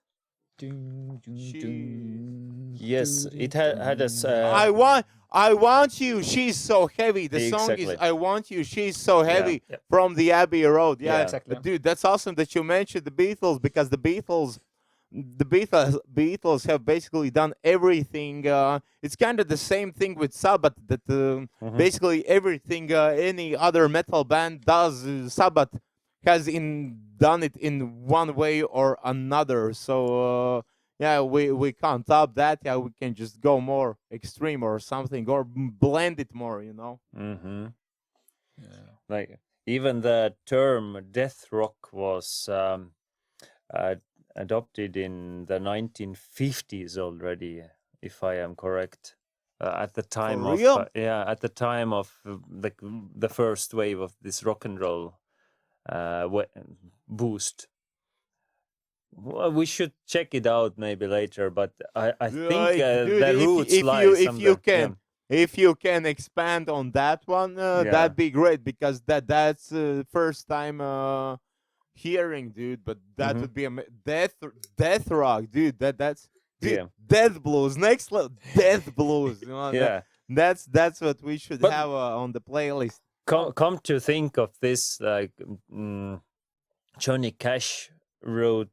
Dun, dun, She- dun, Yes, dun, it dun, had a dun. I want you. She's so heavy. The song is exactly. I want you. She's so heavy Yep. from the Abbey Road. Yeah, Yeah. Exactly. dude, that's awesome that you mentioned the Beatles because the Beatles have basically done everything. It's kind of the same thing with Sabbath that Mhm. basically everything any other metal band does, Sabbath has done it in one way or another. So yeah, we can't top that. Yeah, we can just go more extreme or something or blend it more. Mm-hmm. Yeah. Like even the term death rock was uh, adopted in the 1950s already, if I am correct. At the time of real? at the time of the first wave of this rock and roll boost. Well, we should check it out maybe later, but I think Like, dude, the roots lie if you somewhere. Yeah, can expand on that one, yeah, that'd be great because that's first time hearing, dude. But that hmm would be death rock, dude. That's dude, yeah, death blues, next level, death blues. yeah. That's what we should But have on the playlist. come to think of this, like Johnny Cash wrote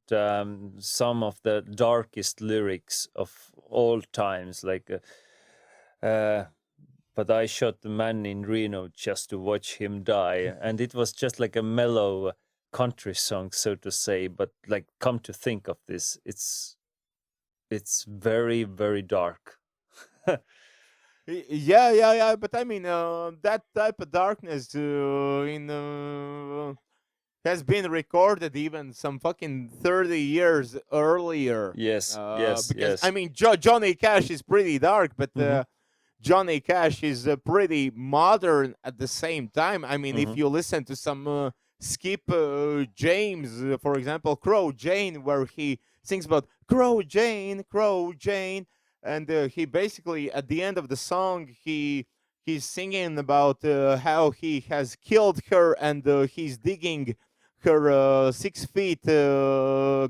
some of the darkest lyrics of all times, like. But I shot the man in Reno just to watch him die, and it was just like a mellow country song, so to say. But like, come to think of this, it's very very dark. Yeah. But I mean, that type of darkness has been recorded even some fucking 30 years earlier. Yes, yes, Because I yes. mean, Johnny Cash is pretty dark, but Hmm. Johnny Cash is pretty modern at the same time. I mean, Hmm. if you listen to some Skip James, for example, Crow Jane, where he sings about Crow Jane, and he basically at the end of the song he's singing about how he has killed her and he's digging her 6 feet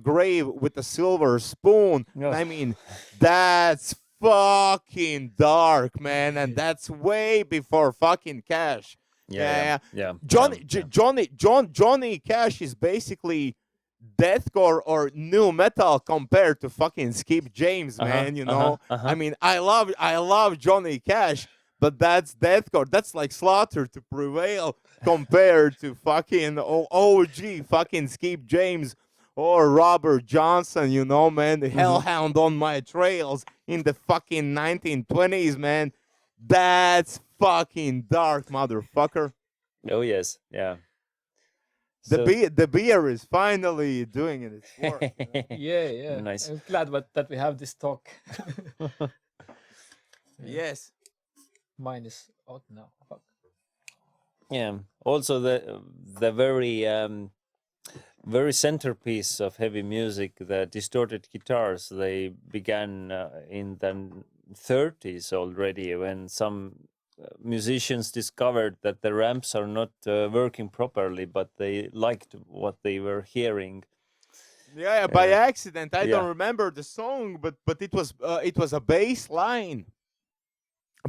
grave with a silver spoon. And Yeah, I mean, that's fucking dark, man, and that's way before fucking Cash. yeah, Yeah. yeah, yeah, yeah. Johnny Cash is basically deathcore or new metal compared to fucking Skip James, Uh huh, man. uh huh, uh I huh. mean, I love Johnny Cash, but that's deathcore. That's like Slaughter to Prevail compared to fucking OG fucking Skip James or Robert Johnson. Man, the Hmm. Hellhound on my trails in the fucking 1920s, man. That's fucking dark, motherfucker. Oh yes, yeah. The So beer, the beer is finally doing its work. Yeah, yeah. nice. I'm glad that we have this talk. Yeah. Yes. Mine is out now. Fuck. Yeah. Also, the very centerpiece of heavy music, the distorted guitars, they began in the 30s already, when some musicians discovered that the ramps are not working properly, but they liked what they were hearing. Yeah, by accident. I Yeah. don't remember the song, but it was a bass line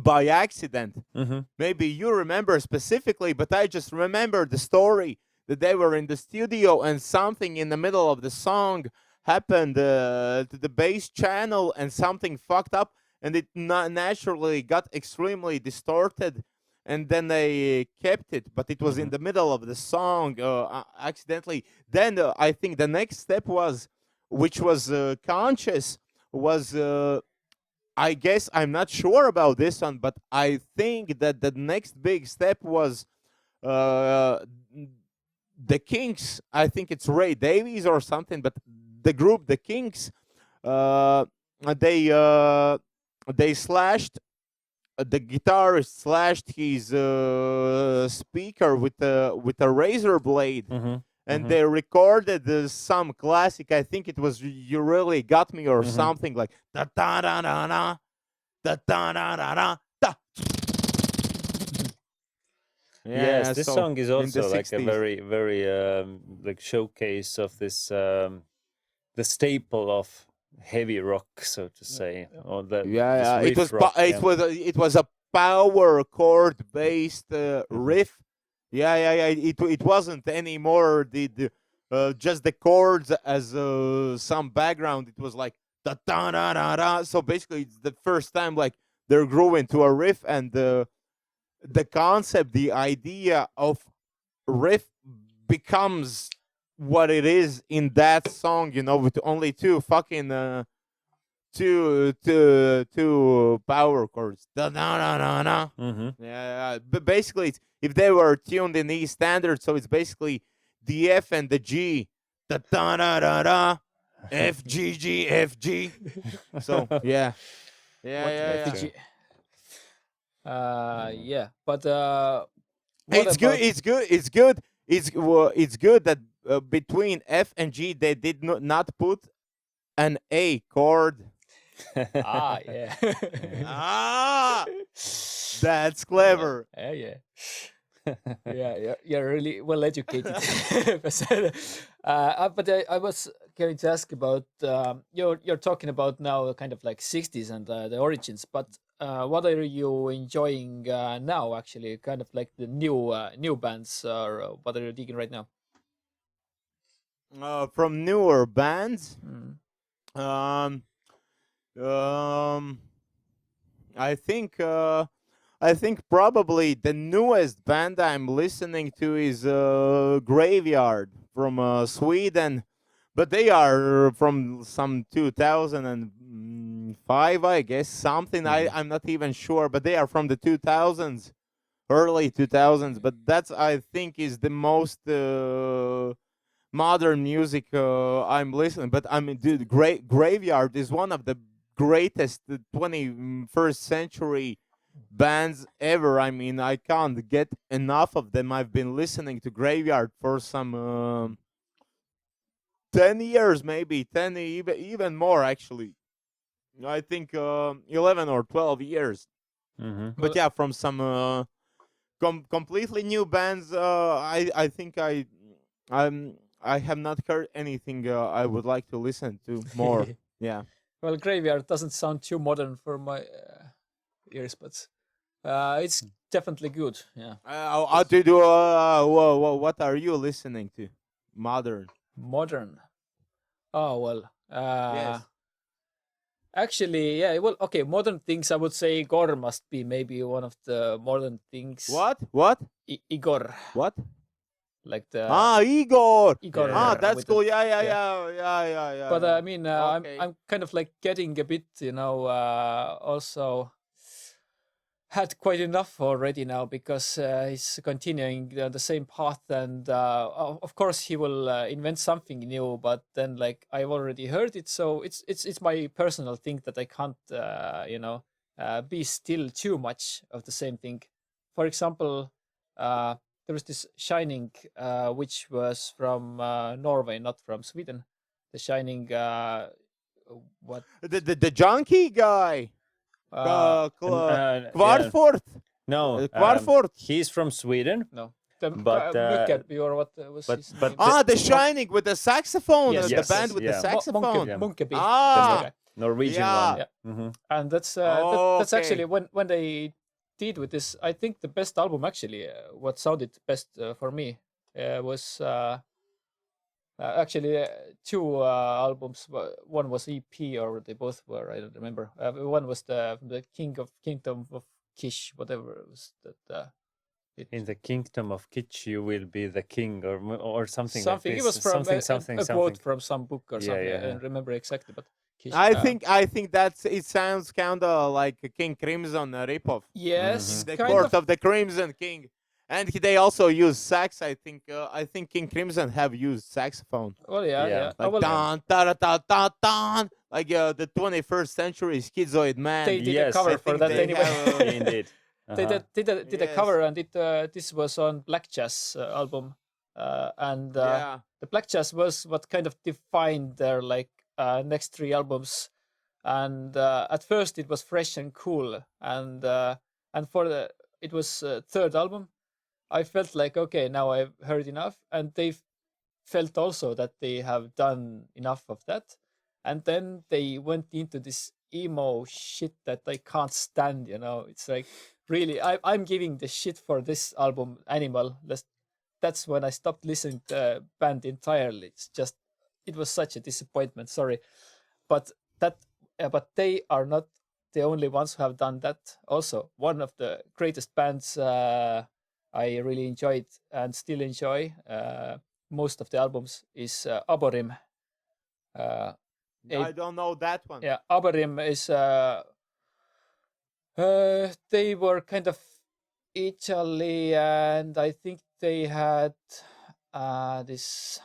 by accident. Hmm. Maybe you remember specifically, but I just remember the story that they were in the studio and something in the middle of the song happened to the bass channel and something fucked up and it naturally got extremely distorted and then they kept it, but it was in Hmm. the middle of the song accidentally. Then I think the next step was, which was conscious, was I guess I'm not sure about this one, but I think that the next big step was uh, the Kinks. I think it's Ray Davies or something, but the group, the Kinks, uh, they uh, they slashed the guitarist slashed his speaker with a razor blade, Hmm. and Hmm. they recorded some classic. I think it was "You Really Got Me" or Hmm. something like da da da da da da da da da da. Da. Yes, Yeah, this so song is in the also like a 60s. very, very like showcase of this the staple of heavy rock, so to say, or the Yeah, this it was riff rock. it was a power chord based riff. Yeah. It wasn't anymore just the chords as some background. It was like da da da da da. So basically, it's the first time like they're grooving to a riff, and the concept, the idea of riff becomes what it is in that song. With only two power chords. Da da da da da. Mm-hmm. Yeah, but basically, if they were tuned in E standard, so it's basically the F and the G, da da da da da, F G G F G. So yeah, yeah, What yeah, yeah. did you? Yeah, but what It's good. about? It's good. It's good. It's good that between F and G they did not put an A chord. Yeah. Ah, that's clever. Yeah. Yeah, you're really well educated. But I was going to ask about you're talking about now kind of like 60s and the origins, but what are you enjoying now? Actually, kind of like the new bands, or what are you digging right now? From newer bands, Mm. um, um, I think probably the newest band I'm listening to is Graveyard from Sweden, but they are from some 2005, I guess, something. I'm not even sure, but they are from the 2000s, early 2000s. But that's, I think, is the most modern music I'm listening. But I mean, dude, Graveyard is one of the greatest 21st century bands ever. I mean, I can't get enough of them. I've been listening to Graveyard for some 10 years, maybe 10, even more actually. I think 11 or 12 years. Mm-hmm. But yeah, from some completely new bands, I think I have not heard anything I would like to listen to more. Yeah. Well, Graveyard doesn't sound too modern for my ears, but it's definitely good. Yeah. What are you listening to? Modern. Modern. Oh well. Yes. Actually, yeah. Well, okay. Modern things. I would say Igor must be maybe one of the modern things. What? Igor, What? like the Igor. Igor. Yeah. That's with the- cool. Yeah. But yeah. I mean, Okay. I'm kind of like getting a bit, also had quite enough already now, because he's continuing the same path, and of course he will invent something new, but then like I've already heard it, so it's my personal thing that I can't be still too much of the same thing. For example, there was this Shining, which was from Norway, not from Sweden. The Shining, what The junkie guy. uh Yeah. Quadfort. No, Quadfort. he's from Sweden, no, the but Mückerby, or what was but- his but name? The Shining with the saxophone. Yes, The yes, band yes, with yeah. the saxophone. Yeah. Munkeby. the Ah. Okay. Norwegian Yeah. one. Yeah. Mm-hmm. And that's that's actually when they did with this. I think the best album, actually, what sounded best for me was actually two albums. One was EP, or they both were. I don't remember. One was the Kingdom of Kish, whatever it was that. In the kingdom of Kitsch, you will be the king, or something like Something. this. It was from a quote something. from some book or Yeah, something. yeah, I don't remember exactly, but Kish, I think it sounds kind of like a King Crimson ripoff. yes, The kind court of. of the Crimson King, and they also use sax. I think King Crimson have used saxophone, Well, yeah. Yeah. Oh, like well, dun da da da da, like the 21st century schizoid man. they did a Yes, cover I for think that they anyway. have, Indeed. They Uh-huh. did a Yes. cover, and this was on Black Jazz album, and Yeah. the Black Jazz was what kind of defined their like next three albums, and at first it was fresh and cool, and for the it was third album, I felt like, okay, now I've heard enough, and they felt also that they have done enough of that, and then they went into this emo shit that I can't stand. It's like really, I'm giving the shit for this album, Animal. That's when I stopped listening to the band entirely. It was such a disappointment. Sorry, but but they are not the only ones who have done that. Also, one of the greatest bands I really enjoyed and still enjoy most of the albums is Aborim. Uh, I don't know that one. yeah, Aborim is they were kind of Italy, and I think they had this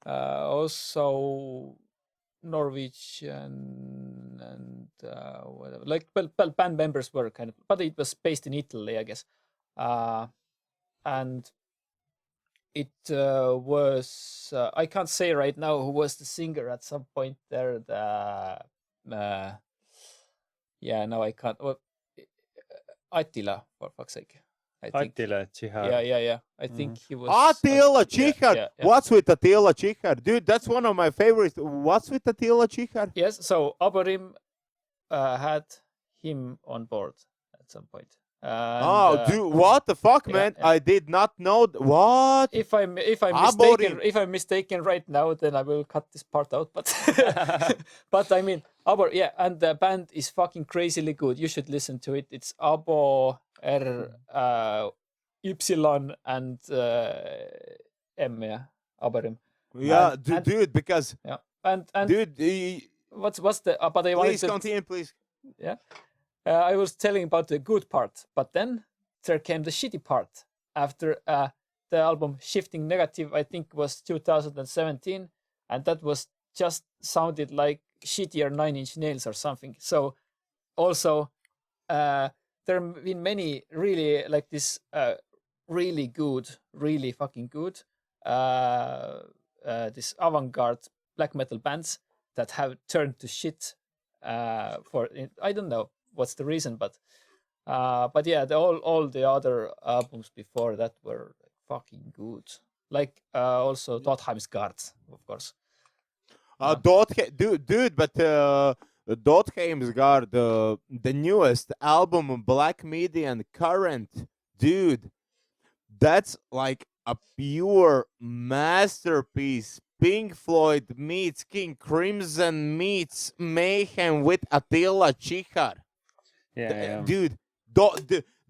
also Norwegian and whatever. Like, well, band members were kind of, but it was based in Italy, I guess. And it was I can't say right now who was the singer at some point there. No, I can't. Well, Attila, for fuck's sake. I think. Attila Chihar. Yeah. I think he was. Attila Chihar. Yeah. What's with Attila Chihar? Dude, that's one of my favorites. What's with Attila Chihar? Yes, so Aborim had him on board at some point. Dude, what the fuck, man? yeah. I did not know. What? If I'm Aborim. mistaken right now, then I will cut this part out. But but I mean, and the band is fucking crazily good. You should listen to it. It's Abo Y and M, yeah, Aborim. Yeah, And- dude, because Yeah, and dude, what's the but I wanted please to continue, please. I was telling about the good part, but then there came the shitty part after the album Shifting Negative, I think was 2017, and that was just sounded like shittier Nine Inch Nails or something. So also there have been many really like this really good, really fucking good this avant-garde black metal bands that have turned to shit I don't know what's the reason, but yeah, all the other albums before that were fucking good. Like also Dotheimsgard, of course. Dude, but Dotheimsgard, the newest album, Black Median Current, dude, that's like a pure masterpiece. Pink Floyd meets King Crimson meets Mayhem with Attila Chihar. Yeah. Dude,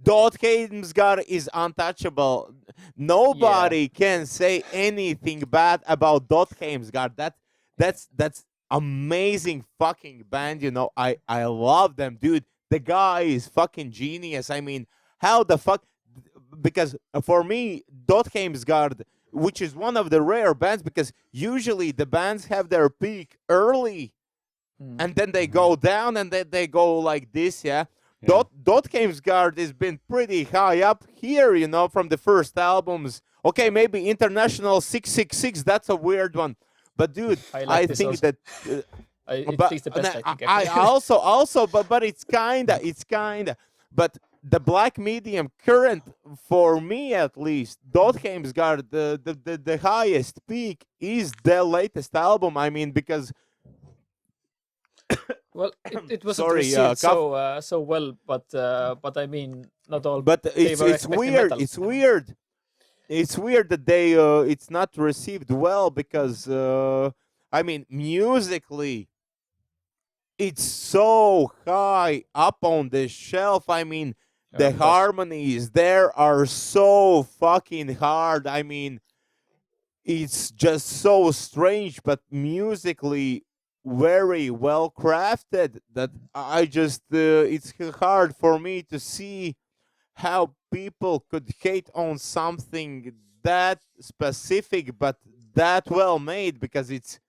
Dotheimsgard is untouchable. Nobody can say anything bad about Dotheimsgard. That's amazing fucking band, I love them, dude. The guy is fucking genius. I mean, how the fuck? Because for me, Dotheimsgard, which is one of the rare bands, because usually the bands have their peak early, and then they go down, and then they go like this, yeah. Dotheimsgard has been pretty high up here, from the first albums. Okay, maybe International 666, that's a weird one. But dude, I think also. that It's the best, I think. I also, but it's kinda. But the Black Medium Current, for me at least, Dotheimsgard, the highest peak is the latest album. I mean, because Well, it wasn't Sorry, received so well, but I mean, not all. but they it's were it's expecting weird. metal. It's weird. It's weird that they it's not received well because I mean, musically, it's so high up on the shelf. I mean, the of course. harmonies there are so fucking hard. I mean, it's just so strange, but musically very well crafted that I just it's hard for me to see how people could hate on something that specific but that well made, because it's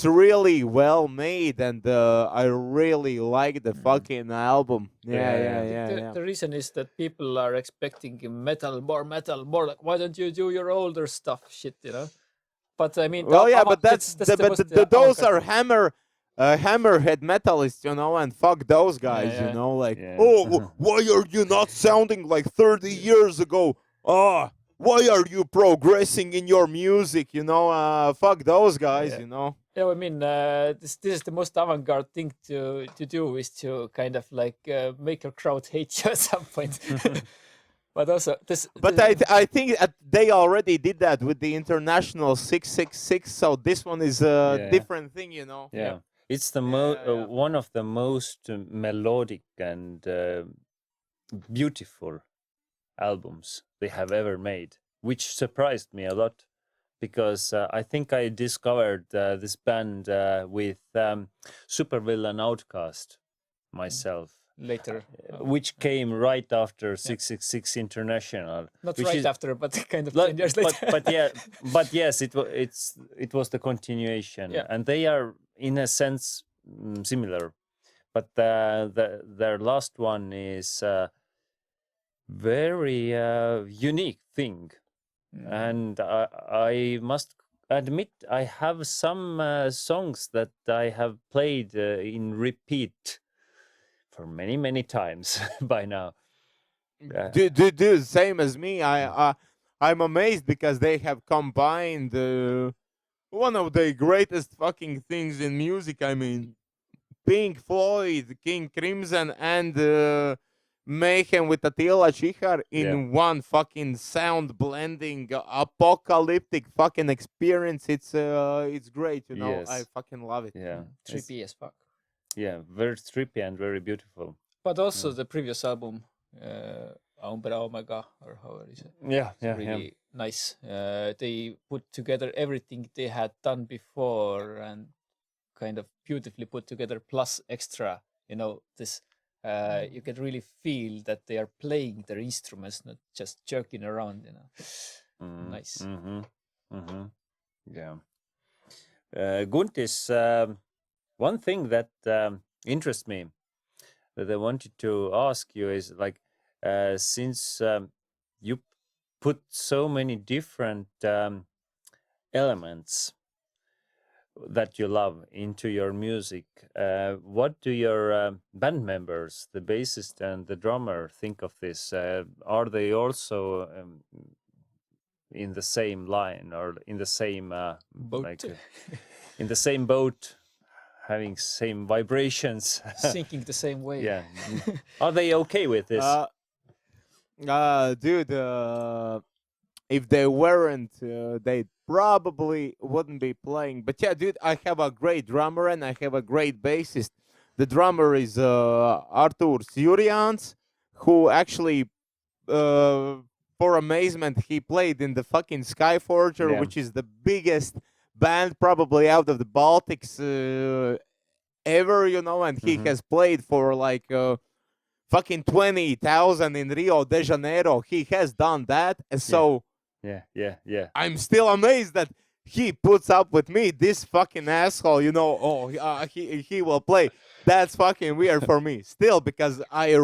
really well made, and I really like the fucking album. Yeah. The reason is that people are expecting more like, why don't you do your older stuff, shit, But I mean, Well, yeah, but that's those are hammerhead metalists, and fuck those guys, Yeah. like, Yeah. oh, why are you not sounding like 30 years ago? Why are you progressing in your music? Fuck those guys, Yeah. Yeah, I mean, this is the most avant-garde thing to do, is to kind of like make your crowd hate you at some point. But also But I think they already did that with the international 666. So this one is a Yeah. different thing, you know. Yeah, it's the Yeah. one of the most melodic and beautiful albums they have ever made, which surprised me a lot because I think I discovered this band with Supervillain Outcast myself, later. which came right after 666 International. Not which right is, after, but kind of 10 years later. but yeah, but yes, it was the continuation, Yeah. and they are in a sense similar, but their last one is a very unique thing, and I must admit I have some songs that I have played in repeat for many times by now. Do same as me. I'm amazed because they have combined one of the greatest fucking things in music. I mean, Pink Floyd, King Crimson, and Mayhem with Attila Chihar in one fucking sound blending, apocalyptic fucking experience. It's great, you know. I Yes. fucking love it. Yeah, Trippy as fuck. yeah, very trippy and very beautiful. But also the previous album, Umbra Omega, or how is it? Yeah, It's really nice. They put together everything they had done before and kind of beautifully put together, plus extra. You know, this you can really feel that they are playing their instruments, not just jerking around. You know, nice. Yeah. Guntis, one thing that interests me that I wanted to ask you is like, since you put so many different elements that you love into your music, what do your band members, the bassist and the drummer, think of this? Are they also in the same line or in the same Boat. like in the same boat, having same vibrations, Sinking the same way. Yeah. Are they okay with this? Dude, if they weren't, they probably wouldn't be playing. But yeah, dude, I have a great drummer and I have a great bassist. The drummer is Artur Surians, who actually, for amazement, he played in the fucking Skyforger, Yeah. which is the biggest band probably out of the Baltics ever, you know, and he has played for like fucking 20,000 in Rio de Janeiro. He has done that, and so yeah. I'm still amazed that he puts up with me, this fucking asshole. You know, he will play. That's fucking weird for me still, because I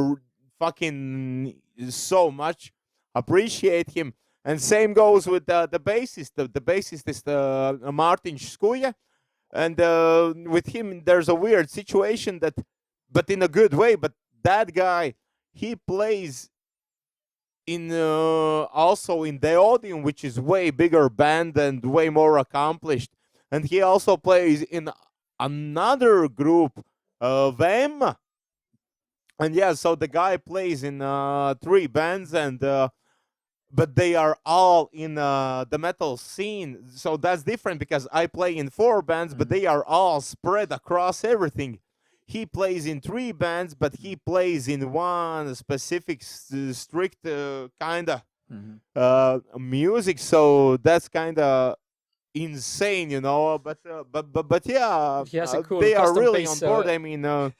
fucking so much appreciate him. And same goes with the bassist. The bassist is Martin Skuja. And with him, there's a weird situation that, but in a good way. But that guy, he plays in also in the Odeon, which is way bigger band and way more accomplished. And he also plays in another group, Vem. And yeah, so the guy plays in 3 bands, and but they are all in the metal scene. So that's different, because I play in 4 bands, but they are all spread across everything. He plays in 3 bands, but he plays in one specific strict kind of music. So that's kind of insane, you know. But yeah, He has a cool they are custom really bass, on board. I mean,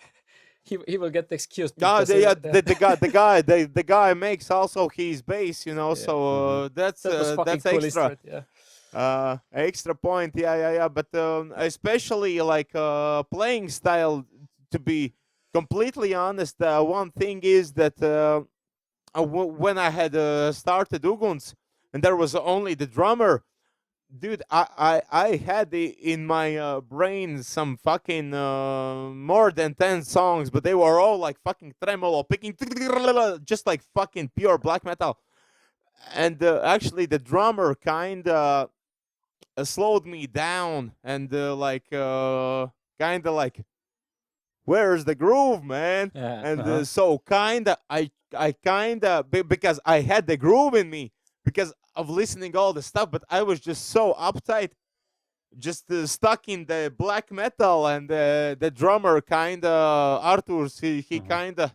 he will get excused. no, because, the guy makes also his bass, you know. Yeah. So that's that was fucking that's cool extra. instrument, yeah. Extra point. Yeah. But especially like playing style. To be completely honest, one thing is that when I had started Uguns and there was only the drummer, dude, I had in my brain some fucking more than 10 songs, but they were all like fucking tremolo, picking, just like fucking pure black metal. And actually, the drummer kind of slowed me down and kind of like, where's the groove, man? Yeah. And Uh-huh. so I kind of because I had the groove in me because of listening all the stuff, but I was just so uptight, just stuck in the black metal, and the drummer kind of Arthurs, he Mhm. kind of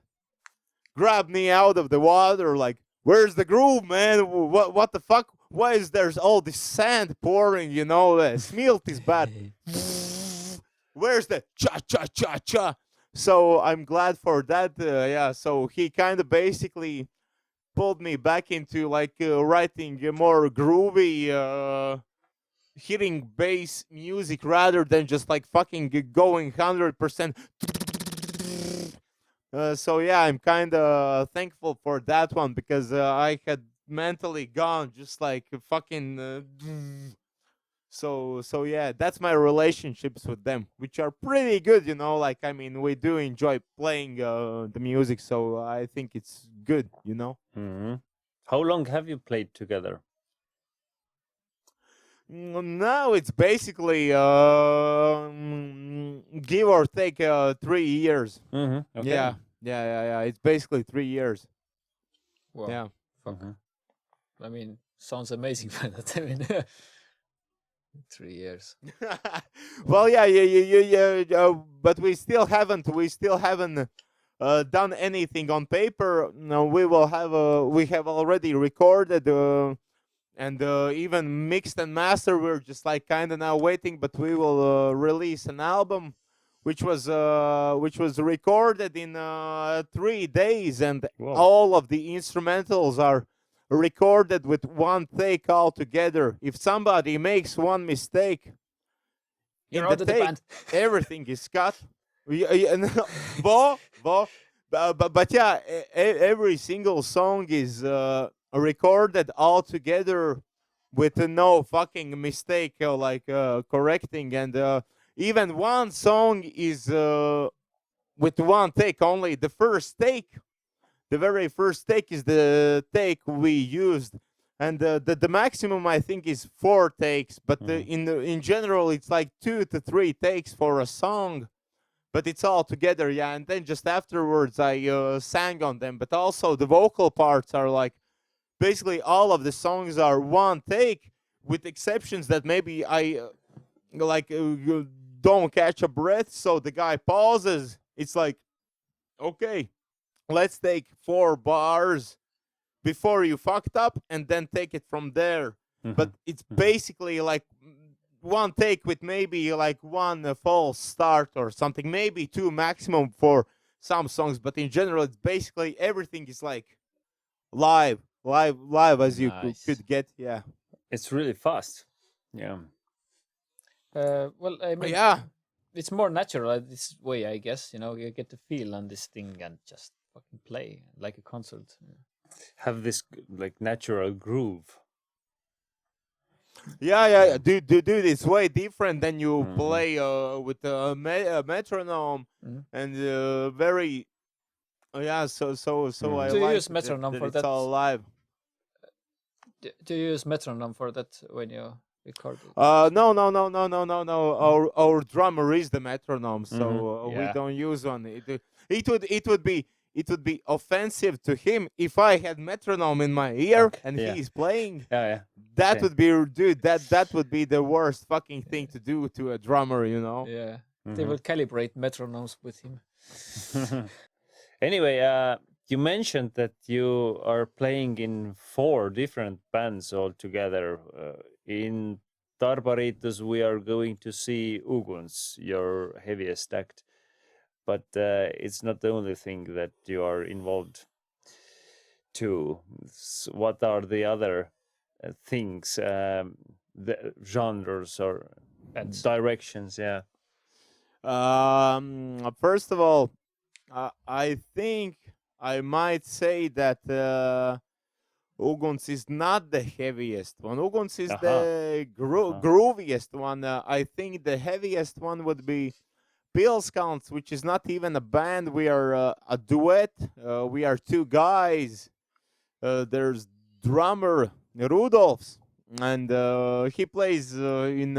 grabbed me out of the water, like, where's the groove, man? What the fuck? Why is there's all this sand pouring? The smelt is bad. Where's the cha cha cha cha? So I'm glad for that. Yeah. So he kind of basically pulled me back into like writing a more groovy, hitting bass music rather than just like fucking going 100%. So yeah, I'm kind of thankful for that one because I had mentally gone just like fucking. So yeah, that's my relationships with them, which are pretty good. Like, I mean, we do enjoy playing the music, so I think it's good. Mhm. How long have you played together? Now it's basically give or take 3 years. Mm-hmm. Okay. Yeah. It's basically 3 years. Wow. Yeah. Fuck. Mhm. I mean, sounds amazing. But I mean, 3 years. Well, yeah. But we still haven't done anything on paper. No, we have already recorded and even mixed and mastered. We're just like kind of now waiting, but we will release an album, which was recorded in 3 days, and Wow. all of the instrumentals are recorded with one take all together. If somebody makes one mistake You're in the out of the take, band. everything is cut. Bo, bo, but yeah, every single song is recorded all together with no fucking mistake, like correcting, and even one song is with one take only. The very first take is the take we used, and the maximum I think is 4 takes. But Mhm. in general, it's like 2 to 3 takes for a song. But it's all together, yeah. And then just afterwards, I sang on them. But also the vocal parts are like basically all of the songs are one take, with exceptions that maybe I like don't catch a breath, so the guy pauses. It's like, okay, let's take 4 bars before you fucked up and then take it from there. But Mhm. it's Mhm. basically like one take with maybe like one false start or something, maybe two maximum for some songs. But in general, it's basically everything is like live as you Nice. could get. Yeah. It's really fast. Yeah. Well, I mean, Yeah. it's more natural this way, I guess. You get to feel on this thing and just fucking play like a concert. Have this like natural groove. Yeah. Dude, it's way different than you Mhm. play with a metronome, Mhm. and very yeah. So I Mhm. Do you like use that, metronome that for it's that? all live. Do you use metronome for that when you record it? No. Our drummer is the metronome, Mhm. so we Yeah. don't use one. It would be offensive to him if I had metronome in my ear Okay. and Yeah. he's playing. Yeah. Yeah. That Okay. would be, dude. That would be the worst fucking thing to do to a drummer. Yeah. They Mhm. will calibrate metronomes with him. Anyway, you mentioned that you are playing in 4 different bands altogether. In Tarbariitus, we are going to see Uguns, your heaviest act. But it's not the only thing that you are involved to. What are the other things, the genres or Bands. directions? Yeah. First of all, I think I might say that Uguns is not the heaviest one. Uguns is Aha. the Uh-huh. grooviest one. I think the heaviest one would be Pilscounts, which is not even a band. We are a duet. We are two guys. There's drummer Rudolphs, and he plays in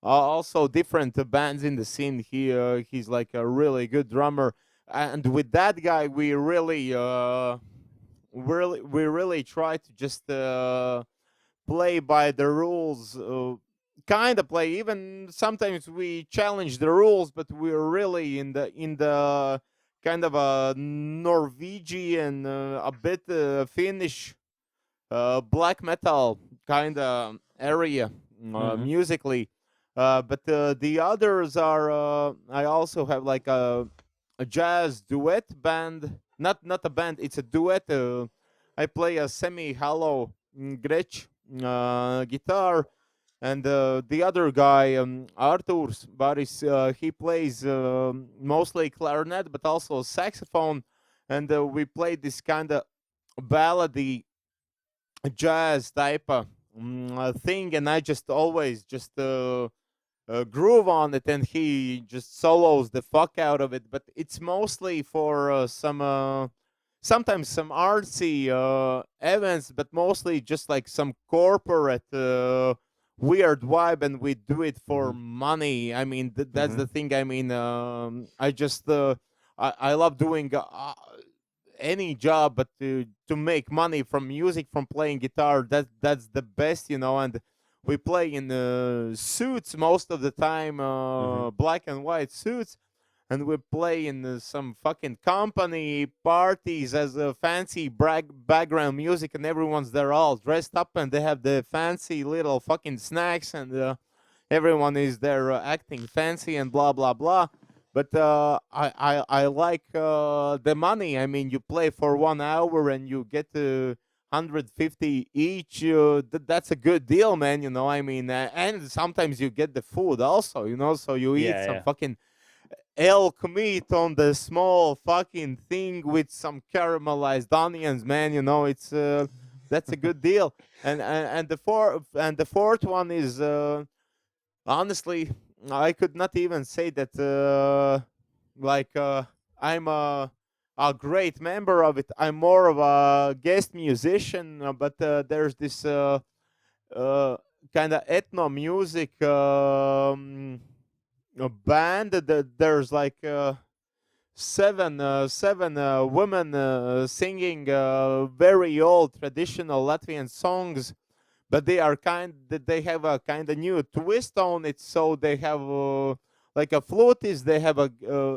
also different bands in the scene. He's like a really good drummer, and with that guy, we really try to just play by the rules. Kind of play. Even sometimes we challenge the rules, but we're really in the kind of a Norwegian, a bit Finnish black metal kind of area Mm-hmm. musically. But the others are. I also have like a jazz duet band. Not a band. It's a duet. I play a semi-hollow Gretsch guitar, and the other guy, Arturs Baris, he plays mostly clarinet, but also saxophone, and we play this kind of ballady jazz type of thing, and I just always just groove on it, and he just solos the fuck out of it. But it's mostly for sometimes some artsy events, but mostly just like some corporate weird vibe, and we do it for Mm-hmm. money. I mean, that's Mm-hmm. the thing. I mean, I just I love doing any job, but to make money from music, from playing guitar, that's the best, you know. And we play in suits most of the time, Mm-hmm. black and white suits, and we play in some fucking company parties as a fancy background music, and everyone's there all dressed up, and they have the fancy little fucking snacks, and everyone is there acting fancy and blah blah blah. But I like the money. I mean, you play for 1 hour and you get 150 each. That's a good deal, man. You know, I mean, and sometimes you get the food also. You know, so you eat Yeah, some yeah. fucking elk meat on the small fucking thing with some caramelized onions, man. You know, it's that's a good deal. And the fourth one is honestly, I could not even say that like I'm a great member of it. I'm more of a guest musician, but there's this uh, kind of ethno music band that there's like seven women singing very old traditional Latvian songs, but they have a kind of new twist on it. So they have like a flutist, they have a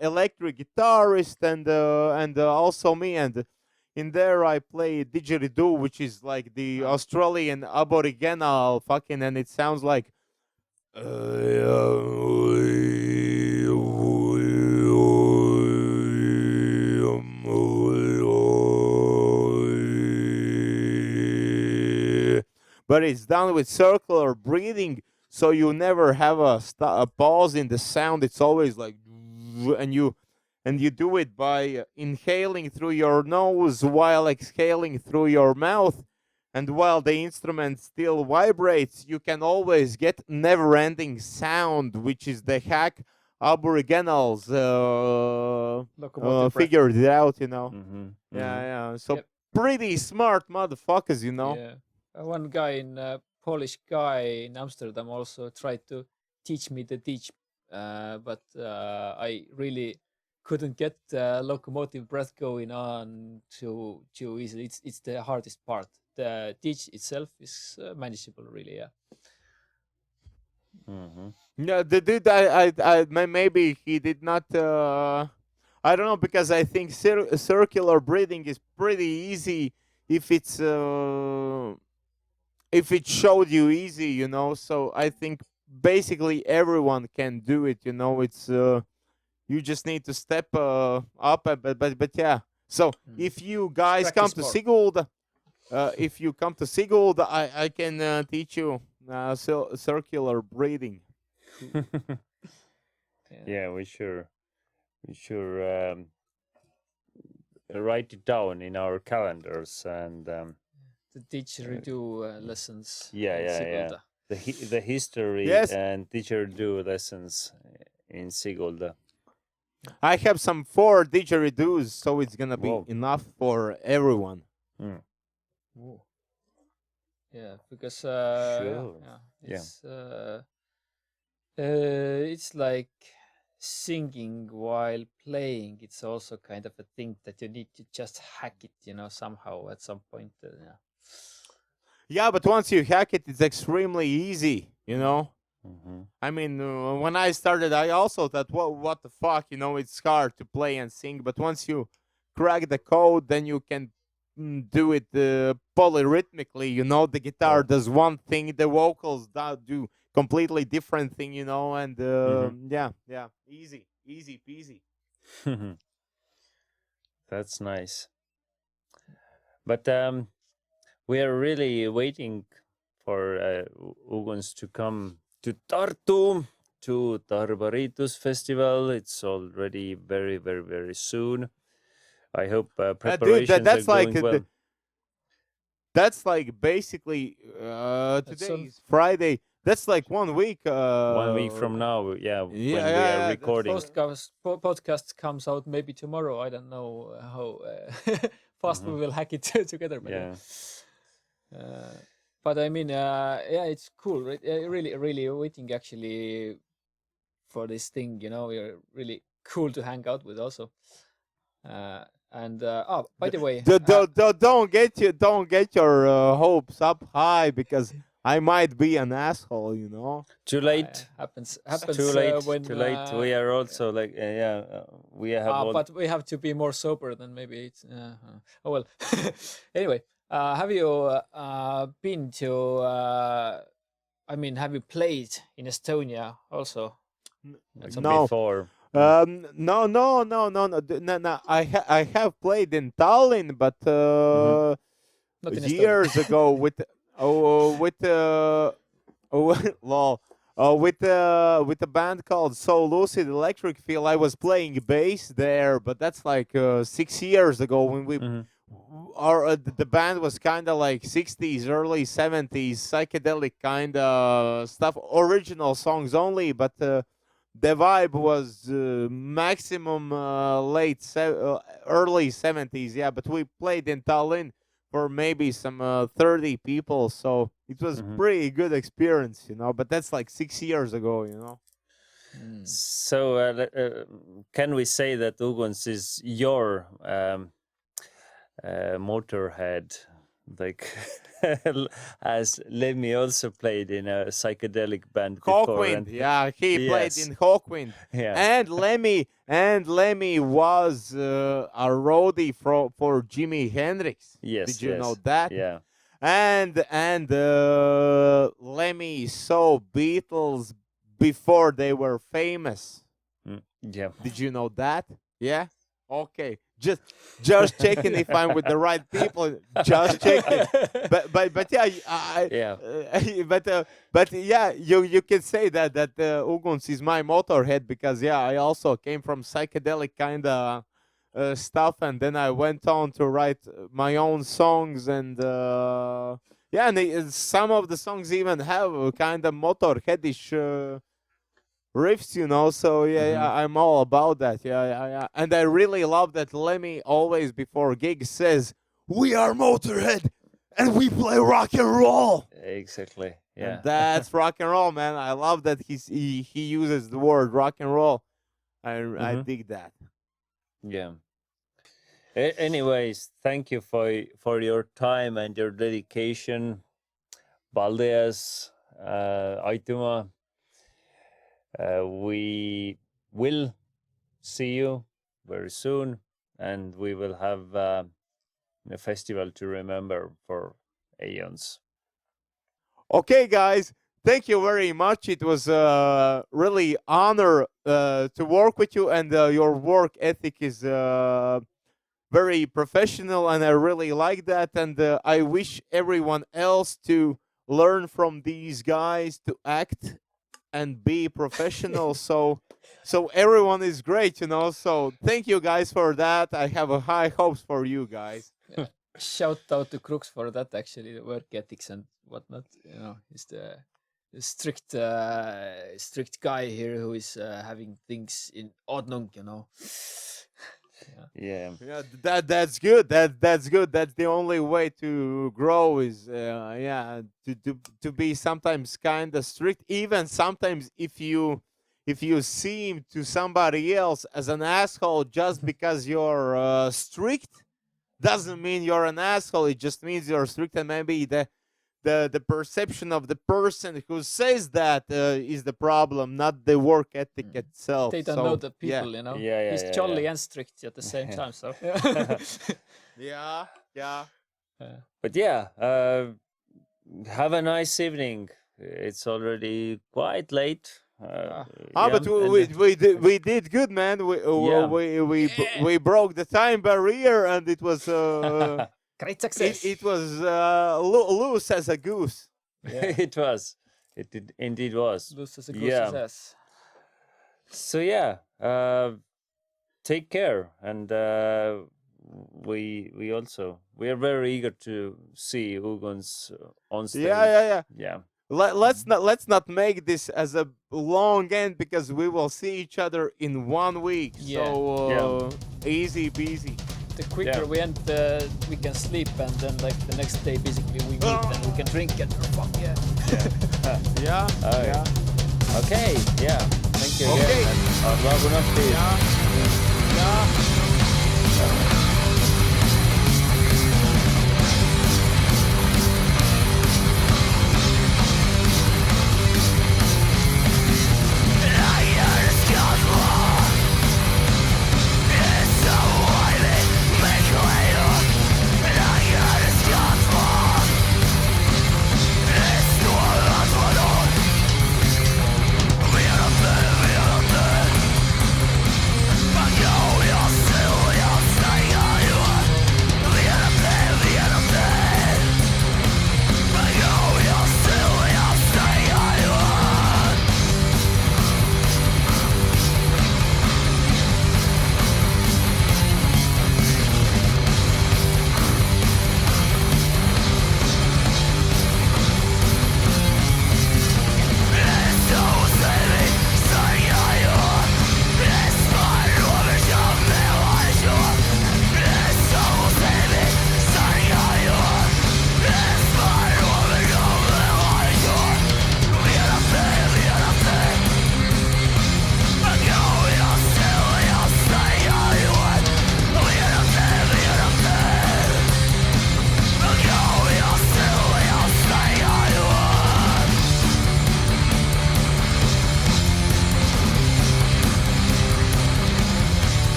electric guitarist, and also me. And in there I play didgeridoo, which is like the Ah, Australian aboriginal fucking, and it sounds like but it's done with circular breathing, so you never have a pause in the sound. It's always like, and you do it by inhaling through your nose while exhaling through your mouth, and while the instrument still vibrates, you can always get never-ending sound, which is the hack aboriginals locomotive breath. figured it out, you know. Mm-hmm. Yeah, Mm-hmm. yeah. So Yep. pretty smart motherfuckers, you know. Yeah. One guy in Polish guy in Amsterdam also tried to teach me the teach, but I really couldn't get locomotive breath going on too easily. It's the hardest part. The teach itself is manageable, really. Yeah. Mm-hmm. Yeah, the dude, maybe he did not. I don't know, because I think circular breathing is pretty easy if it showed you easy, you know. So I think basically everyone can do it, you know. It's you just need to step up, but yeah. So Mm. if you Just guys come practice to more. Siguld, if you come to Siguld, I can teach you circular breathing. Yeah. Yeah, we sure write it down in our calendars, and The didgeridoo lessons yeah, in yeah, yeah. Sigulda. The history Yes, and didgeridoo lessons in Sigulda. I have some 4 didgeridoos, so it's gonna be Whoa. enough for everyone. Mm. Ooh. Yeah, because Sure. yeah, Yeah. it's like singing while playing. It's also kind of a thing that you need to just hack it, somehow at some point. Yeah. Yeah, but once you hack it, it's extremely easy. Hmm. I mean, when I started, I also thought, what the fuck? It's hard to play and sing. But once you crack the code, then you can do it polyrhythmically. The guitar Oh. does one thing, the vocals do completely different thing. And Hmm. yeah, easy peasy. That's nice. But we are really waiting for Uguns to come to Tartu to Tarbariitus festival. It's already very, very, very soon. I hope Dude, preparations are going well. that's like basically That's today is Friday. That's like 1 week. 1 week from now, yeah, Yeah, when we are yeah, that's recording. podcast comes out maybe tomorrow. I don't know how fast we Mhm. will hack it together, but Yeah. Uh, but I mean, yeah, it's cool. Right? Really, really waiting actually for this thing. We're really cool to hang out with also. And oh, by the way, don't get your hopes up high because I might be an asshole. Too late. happens It's happens too late. when Too late. We are also like, yeah, we have all. but we have to be more sober than maybe it's. Oh well. Anyway, have you been to? I mean, have you played in Estonia also at some point? No. Before. No. I have played in Tallinn, but Hmm. Not in Estonia. years ago with lol. With a band called So Lucid Electric Feel, I was playing bass there, but that's like 6 years ago when we Hmm. our the band was kind of like 60s, early 70s psychedelic kind of stuff, original songs only, but the vibe was maximum early 70s, yeah. But we played in Tallinn for maybe some 30 people, so it was Hmm. pretty good experience, but that's like 6 years ago. Mm. So, can we say that Uguns is your Motorhead, like as Lemmy also played in a psychedelic band before, Hawkwind, and yeah, he played yes, in Hawkwind, yeah, and Lemmy was a roadie for Jimi Hendrix. Did yes, you know yes, that? yeah, And Lemmy saw Beatles before they were famous. yeah. Did you know that? Yeah. Okay. Just checking if I'm with the right people. Just checking. But yeah, Yeah. but yeah, you can say that Uguns is my Motorhead because yeah, I also came from psychedelic kind of stuff, and then I went on to write my own songs, and yeah, and some of the songs even have a kind of Motorheadish riffs, so yeah, Hmm. yeah, I'm all about that. Yeah, yeah, yeah. And I really love that Lemmy always before gigs says, "We are Motorhead and we play rock and roll." Exactly. And Yeah. that's rock and roll, man. I love that he uses the word rock and roll. I Hmm. dig that. Yeah. Anyways, thank you for your time and your dedication, Baldeas, Aituma. We will see you very soon, and we will have a festival to remember for aeons. Okay, guys, thank you very much. It was really honor to work with you, and your work ethic is very professional, and I really like that. And I wish everyone else to learn from these guys to act and be professional. So everyone is great, So thank you guys for that. I have a high hopes for you guys. Yeah. Shout out to Crooks for that. Actually, the work ethics and whatnot. He's the strict guy here who is having things in ordnung. Yeah. Yeah, that's good. That's good. That's the only way to grow is to be sometimes kind of strict. Even sometimes if you seem to somebody else as an asshole just because you're strict, doesn't mean you're an asshole. It just means you're strict, and maybe the perception of the person who says that is the problem, not the work ethic itself. They don't So, know the yeah. people, you know. Yeah, He's jolly and strict at the same time. So Yeah, yeah. But yeah, have a nice evening. It's already quite late. But and- we did good, man. Yeah. We broke the time barrier, and it was great success. it was loose as a goose. it was. Indeed was. Loose as a goose's Yeah. ass. So yeah, take care, and we are very eager to see Uguns on stage. Yeah. Yeah. Let's not make this as a long end because we will see each other in 1 week. Yeah. So easy peasy. The quicker we end, we can sleep, and then like the next day, basically we meet and we can drink and fuck yeah. Yeah. Okay. Yeah. Thank you Okay. again. And, Yeah.